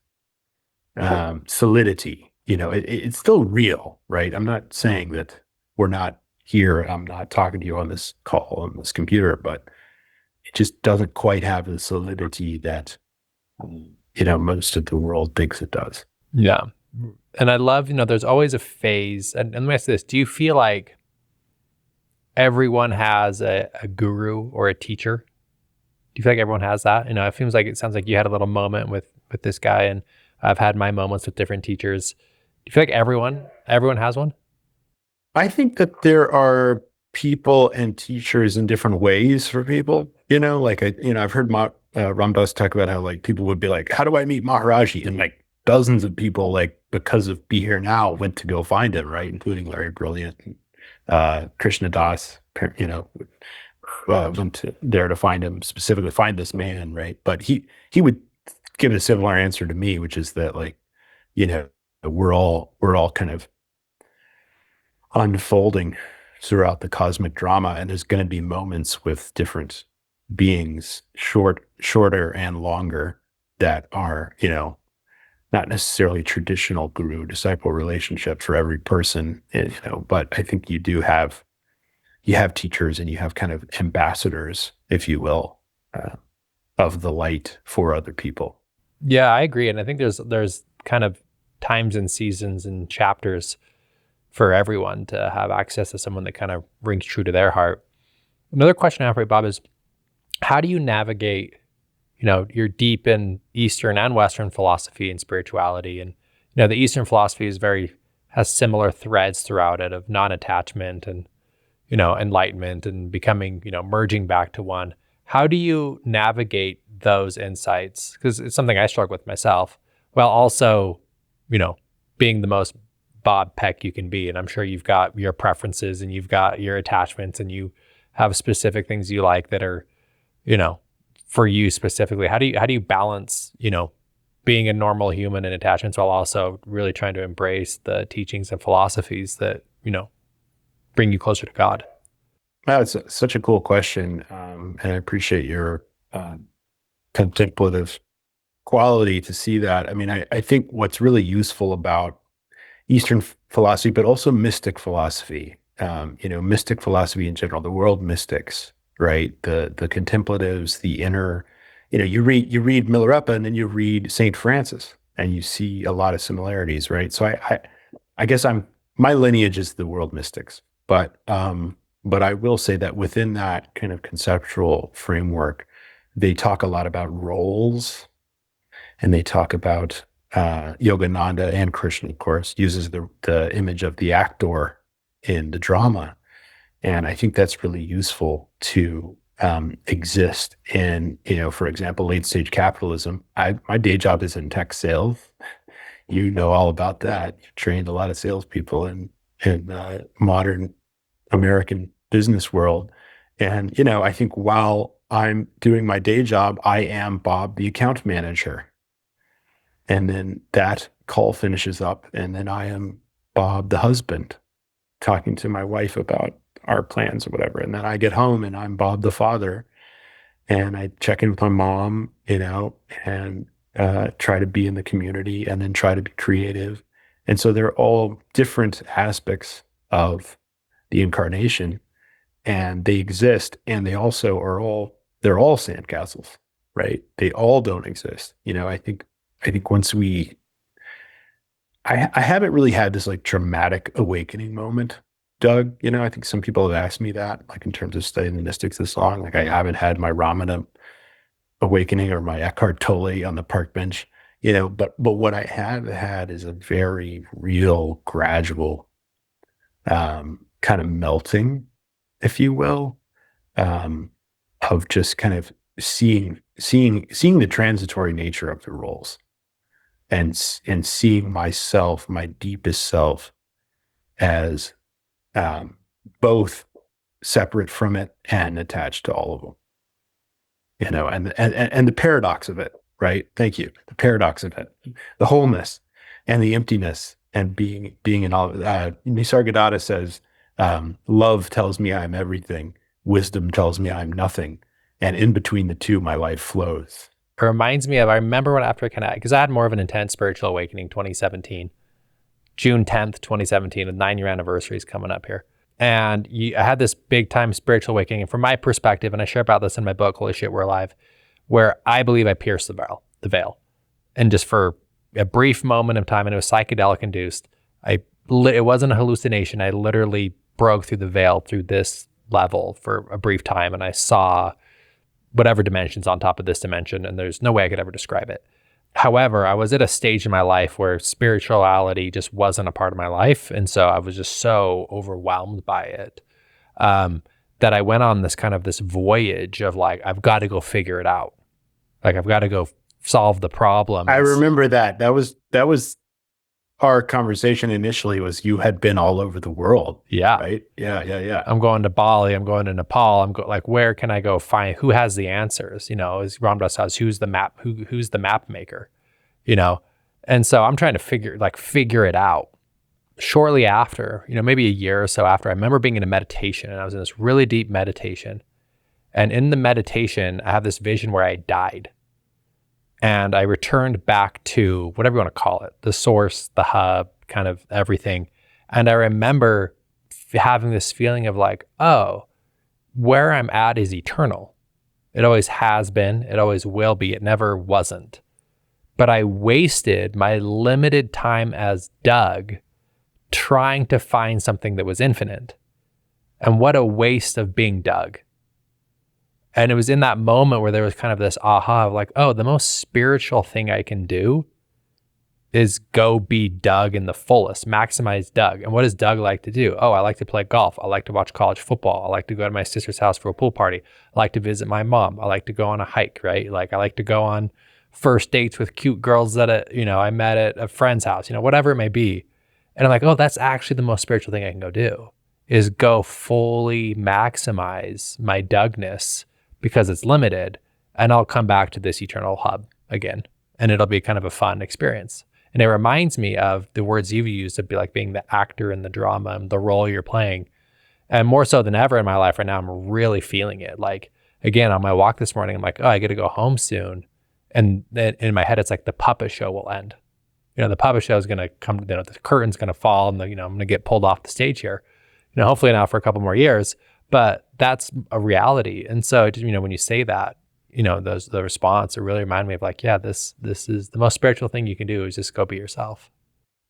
solidity. It's still real, right? I'm not saying that we're not here. I'm not talking to you on this call on this computer, but it just doesn't quite have the solidity that most of the world thinks it does. Yeah. And I love, there's always a phase. And let me ask this. Do you feel like everyone has a guru or a teacher? Do you feel like everyone has that? It sounds like you had a little moment with this guy, and I've had my moments with different teachers. Do you feel like everyone has one? I think that there are people and teachers in different ways for people. I've heard Ram Dass talk about how like people would be like, "How do I meet Maharaji?" And like dozens of people, like because of Be Here Now, went to go find him, right? Including Larry Brilliant, Krishna Das, went there to find him, specifically find this man, right? But he would give a similar answer to me, which is that like, you know, we're all kind of unfolding throughout the cosmic drama, and there's going to be moments with different beings, shorter and longer, that are, not necessarily traditional guru disciple relationship for every person, but I think you have teachers and you have kind of ambassadors, if you will, of the light for other people. Yeah, I agree. And I think there's kind of times and seasons and chapters for everyone to have access to someone that kind of rings true to their heart. Another question I have for you, Bob, is how do you navigate, you're deep in Eastern and Western philosophy and spirituality. And, the Eastern philosophy has similar threads throughout it of non-attachment and, enlightenment and becoming, merging back to one. How do you navigate those insights? Because it's something I struggle with myself, while also, being the most Bob Peck you can be. And I'm sure you've got your preferences and you've got your attachments and you have specific things you like that are, for you specifically. How do you balance, being a normal human and attachments while also really trying to embrace the teachings and philosophies that, bring you closer to God? Wow, it's such a cool question. And I appreciate your contemplative quality to see that. I mean, I think what's really useful about Eastern philosophy, but also mystic philosophy, mystic philosophy in general, the world mystics, right? The contemplatives, the inner, you read Milarepa and then you read Saint Francis and you see a lot of similarities, right? So I guess my lineage is the world mystics, but I will say that within that kind of conceptual framework, they talk a lot about roles, and they talk about Yogananda, and Krishna, of course, uses the image of the actor in the drama. And I think that's really useful to exist in, for example, late stage capitalism. My day job is in tech sales. You know all about that. You trained a lot of salespeople in modern American business world. And, I think while I'm doing my day job, I am Bob, the account manager. And then that call finishes up, and then I am Bob, the husband, talking to my wife about our plans or whatever. And then I get home and I'm Bob, the father, and I check in with my mom, and try to be in the community and then try to be creative. And so they're all different aspects of the incarnation, and they exist, and they also they're all sandcastles, right? They all don't exist. I think I think once I haven't really had this like dramatic awakening moment, Doug. I think some people have asked me that, like in terms of studying the mystics this long. Like I haven't had my Ramana awakening or my Eckhart Tolle on the park bench, but what I have had is a very real, gradual kind of melting, if you will, um, of just kind of seeing the transitory nature of the roles and seeing myself, my deepest self, as both separate from it and attached to all of them. And the paradox of it, right? Thank you. The paradox of it, the wholeness and the emptiness, and being in all. Nisargadatta says, "Love tells me I'm everything. Wisdom tells me I'm nothing, and in between the two, my life flows." It reminds me of, I remember when after because I had more of an intense spiritual awakening, 2017, June 10th, 2017, the 9-year anniversary is coming up here. And I had this big time spiritual awakening. And from my perspective, and I share about this in my book, Holy Shit, We're Alive, where I believe I pierced the veil. And just for a brief moment of time, and it was psychedelic induced, it wasn't a hallucination. I literally broke through the veil through this level for a brief time. And I saw whatever dimension's on top of this dimension. And there's no way I could ever describe it. However, I was at a stage in my life where spirituality just wasn't a part of my life. And so I was just so overwhelmed by it that I went on this voyage of like, I've got to go figure it out. Like, I've got to go solve the problem. I remember that. That was our conversation initially, was you had been all over the world. Yeah. Right? Yeah. I'm going to Bali. I'm going to Nepal. Like, where can I go find, who has the answers? As Ram Dass says, who's the map, who's the map maker? And so I'm trying to figure it out. Shortly after, maybe a year or so after, I remember being in a meditation, and I was in this really deep meditation. And in the meditation, I have this vision where I died. And I returned back to whatever you want to call it, the source, the hub, kind of everything. And I remember having this feeling of like, oh, where I'm at is eternal. It always has been. It always will be. It never wasn't. But I wasted my limited time as Doug trying to find something that was infinite. And what a waste of being Doug. And it was in that moment where there was kind of this aha of like, oh, the most spiritual thing I can do is go be Doug in the fullest, maximize Doug. And what does Doug like to do? Oh, I like to play golf. I like to watch college football. I like to go to my sister's house for a pool party. I like to visit my mom. I like to go on a hike, right? Like, I like to go on first dates with cute girls that I met at a friend's house, whatever it may be. And I'm like, oh, that's actually the most spiritual thing I can go do, is go fully maximize my Dougness, because it's limited, and I'll come back to this eternal hub again, and it'll be kind of a fun experience. And it reminds me of the words you've used to be like being the actor in the drama and the role you're playing. And more so than ever in my life right now, I'm really feeling it. Like, again, on my walk this morning, I'm like, oh, I got to go home soon. And then in my head, it's like the puppet show will end. The puppet show is going to come, the curtain's going to fall, and I'm going to get pulled off the stage here, hopefully now for a couple more years. But that's a reality. And so, when you say that, the response, it really reminded me of like, yeah, this is the most spiritual thing you can do, is just go be yourself.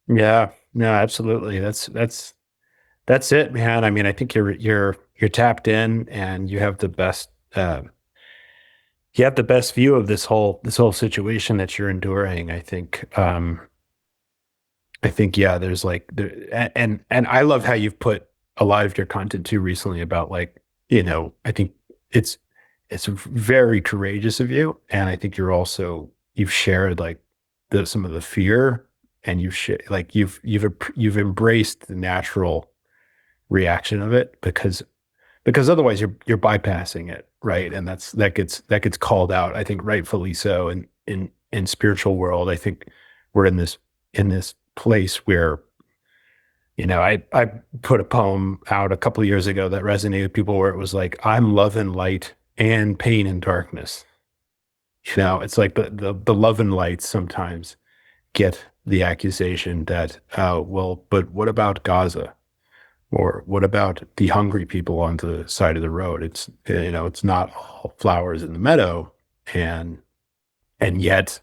Yeah, no, absolutely. That's it, man. I mean, I think you're tapped in, and you have the best view of this whole situation that you're enduring. I think, yeah, there's like, and I love how you've put a lot of your content too recently about like, I think it's very courageous of you. And I think you've shared like some of the fear, and you've embraced the natural reaction of it, because otherwise you're bypassing it. Right. And that gets called out, I think rightfully so. And in spiritual world, I think we're in this place where, I put a poem out a couple of years ago that resonated with people, where it was like, I'm love and light and pain and darkness. It's like the love and light sometimes get the accusation that, well, but what about Gaza? Or what about the hungry people on the side of the road? It's not all flowers in the meadow. And yet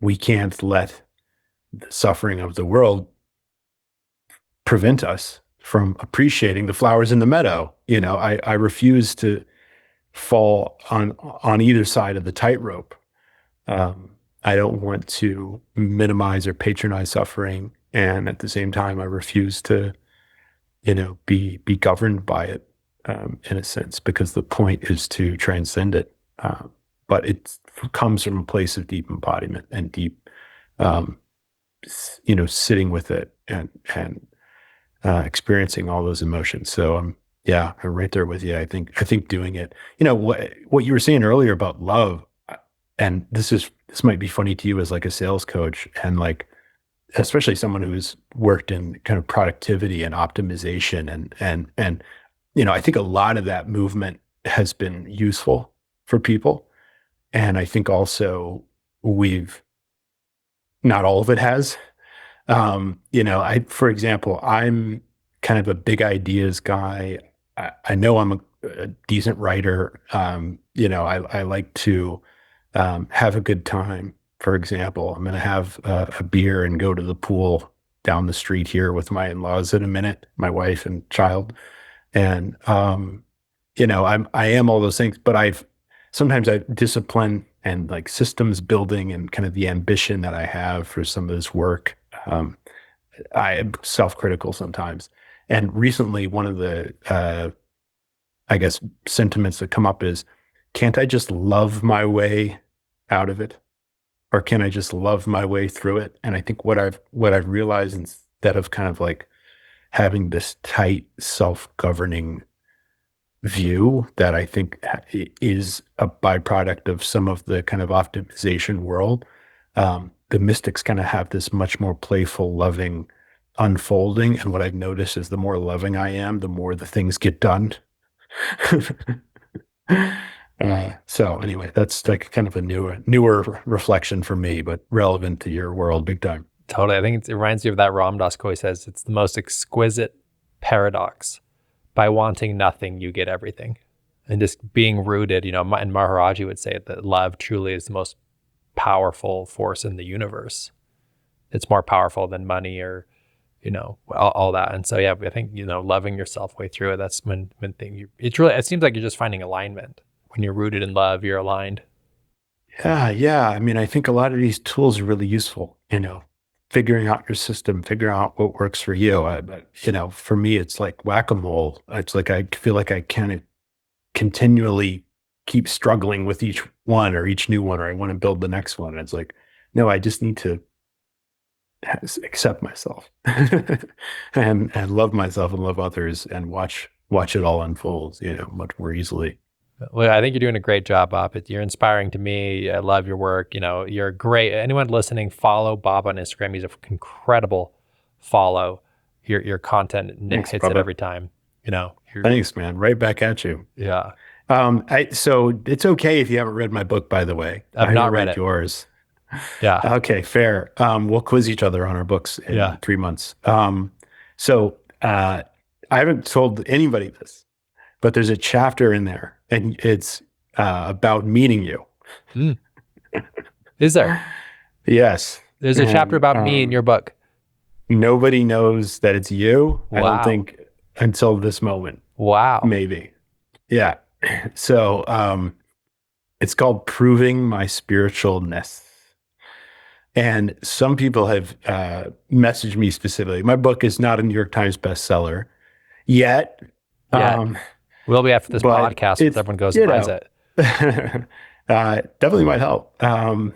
we can't let the suffering of the world prevent us from appreciating the flowers in the meadow. I refuse to fall on either side of the tightrope. Um, I don't want to minimize or patronize suffering, and at the same time, I refuse to, be governed by it, in a sense, because the point is to transcend it. But it comes from a place of deep embodiment and deep, um, sitting with it and experiencing all those emotions. So yeah, I'm right there with you. I think doing it. What you were saying earlier about love, and this might be funny to you as like a sales coach, and like especially someone who's worked in kind of productivity and optimization, and I think a lot of that movement has been useful for people, and I think also we've not all of it has. For example, I'm kind of a big ideas guy. I know I'm a decent writer. I like to have a good time. For example, I'm going to have a beer and go to the pool down the street here with my in-laws in a minute, my wife and child. And, I am all those things, but sometimes I discipline and like systems building and kind of the ambition that I have for some of this work. Um, I am self-critical sometimes. And recently, one of the, I guess, sentiments that come up is, can't I just love my way out of it? Or can I just love my way through it? And I think what I've realized, instead of kind of like having this tight self-governing view that I think is a byproduct of some of the kind of optimization world, the mystics kind of have this much more playful, loving unfolding. And what I've noticed is the more loving I am, the more the things get done. So anyway, that's like kind of a newer reflection for me, but relevant to your world big time. Totally. I think it reminds me of that Ram Dass quote. Says it's the most exquisite paradox. By wanting nothing, you get everything. And just being rooted, and Maharaji would say that love truly is the most powerful force in the universe. It's more powerful than money or, all that. And so, yeah, I think, loving yourself way through it, that's when it seems like you're just finding alignment. When you're rooted in love, you're aligned. Yeah. I mean, I think a lot of these tools are really useful, figuring out your system, figuring out what works for you. But, for me, it's like whack-a-mole. It's like I feel like I kind of continually keep struggling with each one or each new one, or I want to build the next one. And it's like, no, I just need to accept myself and love myself and love others and watch it all unfold, much more easily. Well, I think you're doing a great job, Bob. You're inspiring to me. I love your work. You're great. Anyone listening, follow Bob on Instagram. He's an incredible follow. Your content, Nick Thanks, hits brother. it every time. Thanks, man. Right back at you. Yeah. So it's okay if you haven't read my book, by the way. I've not read it. Yours. Yeah. Okay, fair. We'll quiz each other on our books in 3 months. So I haven't told anybody this, but there's a chapter in there, and it's about meeting you. Mm. Is there? Yes. There's a chapter about me in your book. Nobody knows that it's you. Wow. I don't think until this moment. Wow. Maybe. Yeah. So it's called Proving My Spiritualness. And some people have messaged me specifically. My book is not a New York Times bestseller yet. Will be after this podcast if everyone goes and buys it. Definitely might help. I've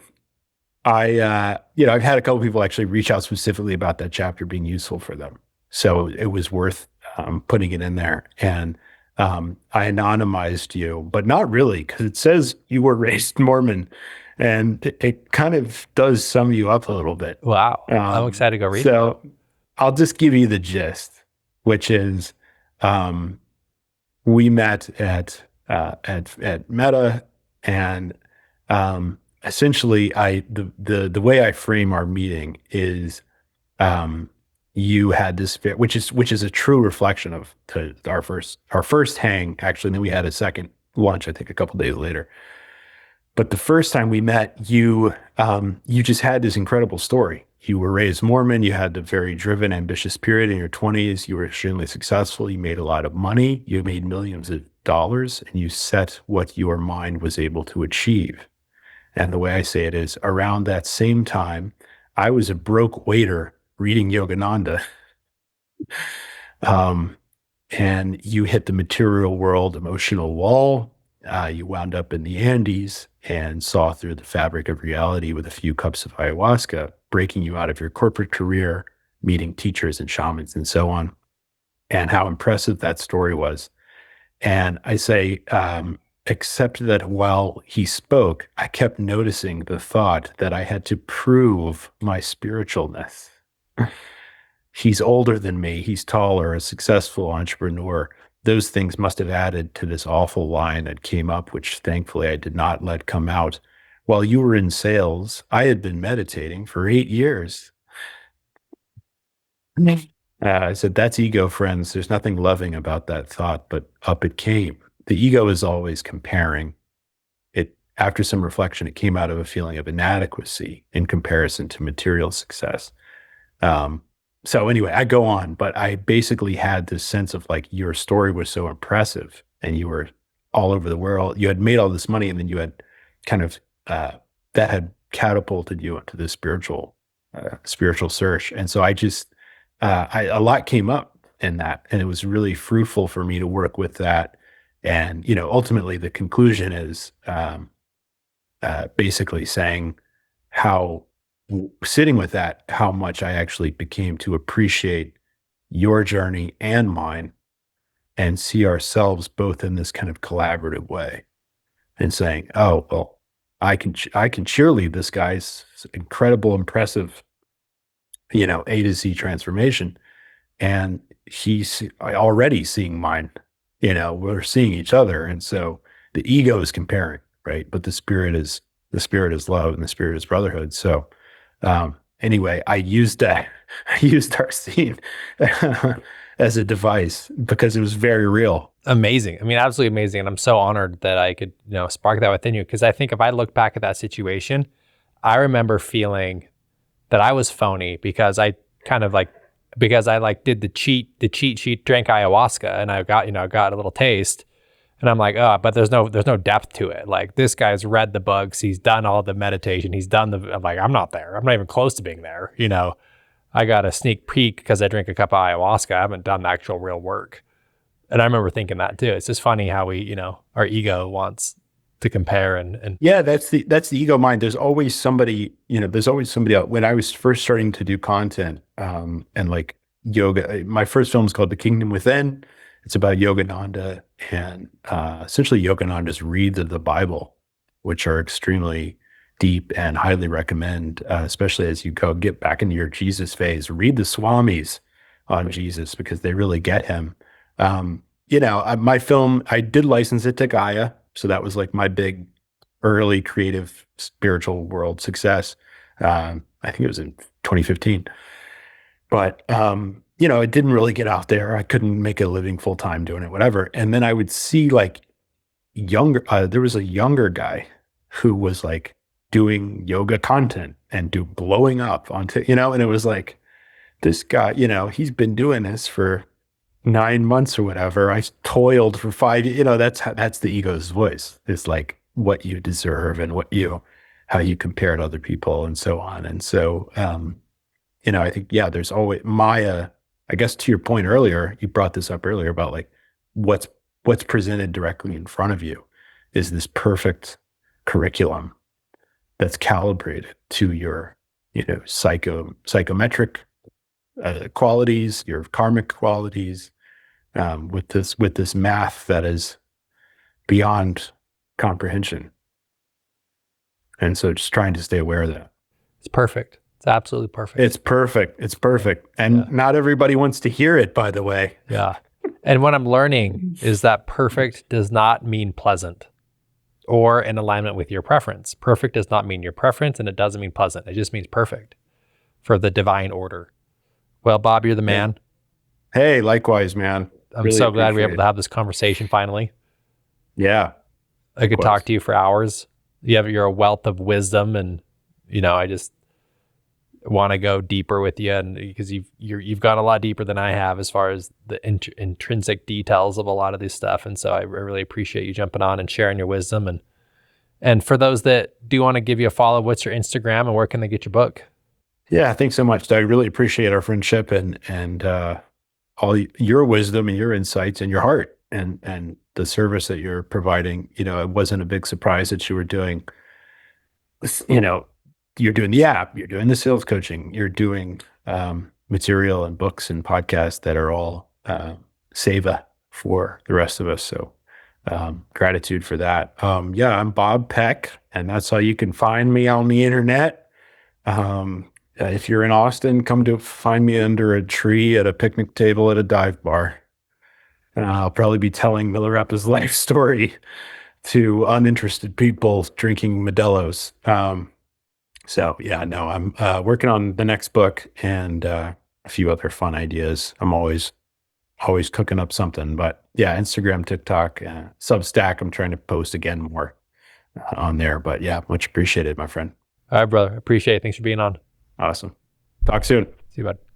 had a couple people actually reach out specifically about that chapter being useful for them. So it was worth putting it in there. And I anonymized you, but not really, because it says you were raised Mormon. And it kind of does sum you up a little bit. Wow. I'm excited to go read it. So I'll just give you the gist, which is we met at Meta, and essentially the way I frame our meeting is you had this which is a true reflection of our first hang, actually, and then we had a second lunch, I think, a couple days later. But the first time we met, you just had this incredible story. You were raised Mormon. You had a very driven, ambitious period in your 20s. You were extremely successful. You made a lot of money. You made millions of dollars, and you set what your mind was able to achieve. And the way I say it is, around that same time, I was a broke waiter reading Yogananda. Um, and you hit the material world emotional wall. You wound up in the Andes and saw through the fabric of reality with a few cups of ayahuasca, breaking you out of your corporate career, meeting teachers and shamans and so on, and how impressive that story was. And I say, except that while he spoke, I kept noticing the thought that I had to prove my spiritualness. He's older than me. He's taller, a successful entrepreneur. Those things must have added to this awful line that came up, which thankfully I did not let come out. While you were in sales, I had been meditating for 8 years. I said, that's ego, friends. There's nothing loving about that thought, but up it came. The ego is always comparing. It, after some reflection, it came out of a feeling of inadequacy in comparison to material success. So anyway, I go on, but I basically had this sense of like your story was so impressive and you were all over the world. You had made all this money and then you had kind of that had catapulted you into the spiritual search. And so I just a lot came up in that, and it was really fruitful for me to work with that. And ultimately the conclusion is basically saying how sitting with that, how much I actually became to appreciate your journey and mine and see ourselves both in this kind of collaborative way and saying, oh, well, I can cheerlead this guy's incredible, impressive, A to Z transformation. And he's already seeing mine, we're seeing each other. And so the ego is comparing, right? But the spirit is love and the spirit is brotherhood. So, anyway, I used our scene as a device because it was very real. Amazing. I mean, absolutely amazing. And I'm so honored that I could, spark that within you. Because I think if I look back at that situation, I remember feeling that I was phony because I did the cheat sheet, drank ayahuasca, and I got a little taste. And I'm like, oh, but there's no depth to it. Like, this guy's read the books. He's done all the meditation. I'm like, I'm not there. I'm not even close to being there. I got a sneak peek because I drink a cup of ayahuasca. I haven't done the actual real work. And I remember thinking that too. It's just funny how we, our ego wants to compare and yeah, that's the ego mind. There's always somebody, else. When I was first starting to do content, and like yoga, my first film is called The Kingdom Within. It's about Yogananda and essentially Yogananda's reads of the Bible, which are extremely deep and highly recommend, especially as you get back into your Jesus phase. Read the Swamis on Jesus because they really get him. My film, I did license it to Gaia. So that was like my big early creative spiritual world success. I think it was in 2015. But it didn't really get out there. I couldn't make a living full time doing it, whatever. And then I would see like there was a younger guy who was like doing yoga content and blowing up onto, and it was like, this guy, he's been doing this for 9 months or whatever. I toiled for 5, that's the ego's voice. It's like what you deserve and how you compare to other people and so on. And so, I think, yeah, there's always Maya. I guess to your point earlier, you brought this up earlier about like what's presented directly in front of you is this perfect curriculum that's calibrated to your, psychometric qualities, your karmic qualities, with this math that is beyond comprehension. And so just trying to stay aware of that. It's perfect. It's absolutely perfect. It's perfect. It's perfect. And not everybody wants to hear it, by the way. Yeah. And what I'm learning is that perfect does not mean pleasant or in alignment with your preference. Perfect does not mean your preference, and it doesn't mean pleasant. It just means perfect for the divine order. Well, Bob, you're the man. Hey, likewise, man. I'm really so glad we were able to have this conversation finally. Yeah. I could talk to you for hours. you're a wealth of wisdom, and I just want to go deeper with you, and because you've gone a lot deeper than I have as far as the intrinsic details of a lot of this stuff, and so I really appreciate you jumping on and sharing your wisdom. And for those that do want to give you a follow, what's your Instagram and where can they get your book? Yeah, thanks so much, Doug. Really appreciate our friendship and all your wisdom and your insights and your heart and the service that you're providing. It wasn't a big surprise that you were doing, you know, you're doing the app, you're doing the sales coaching, you're doing material and books and podcasts that are all seva for the rest of us. So gratitude for that. Yeah, I'm Bob Peck, and that's how you can find me on the internet. If you're in Austin, come to find me under a tree at a picnic table at a dive bar. And I'll probably be telling Milarepa's life story to uninterested people drinking Modelo's. So yeah, no, I'm working on the next book and a few other fun ideas. I'm always cooking up something, but yeah, Instagram, TikTok, Substack. I'm trying to post again more on there, but yeah, much appreciated, my friend. All right, brother. Appreciate it. Thanks for being on. Awesome. Talk soon. See you, bud.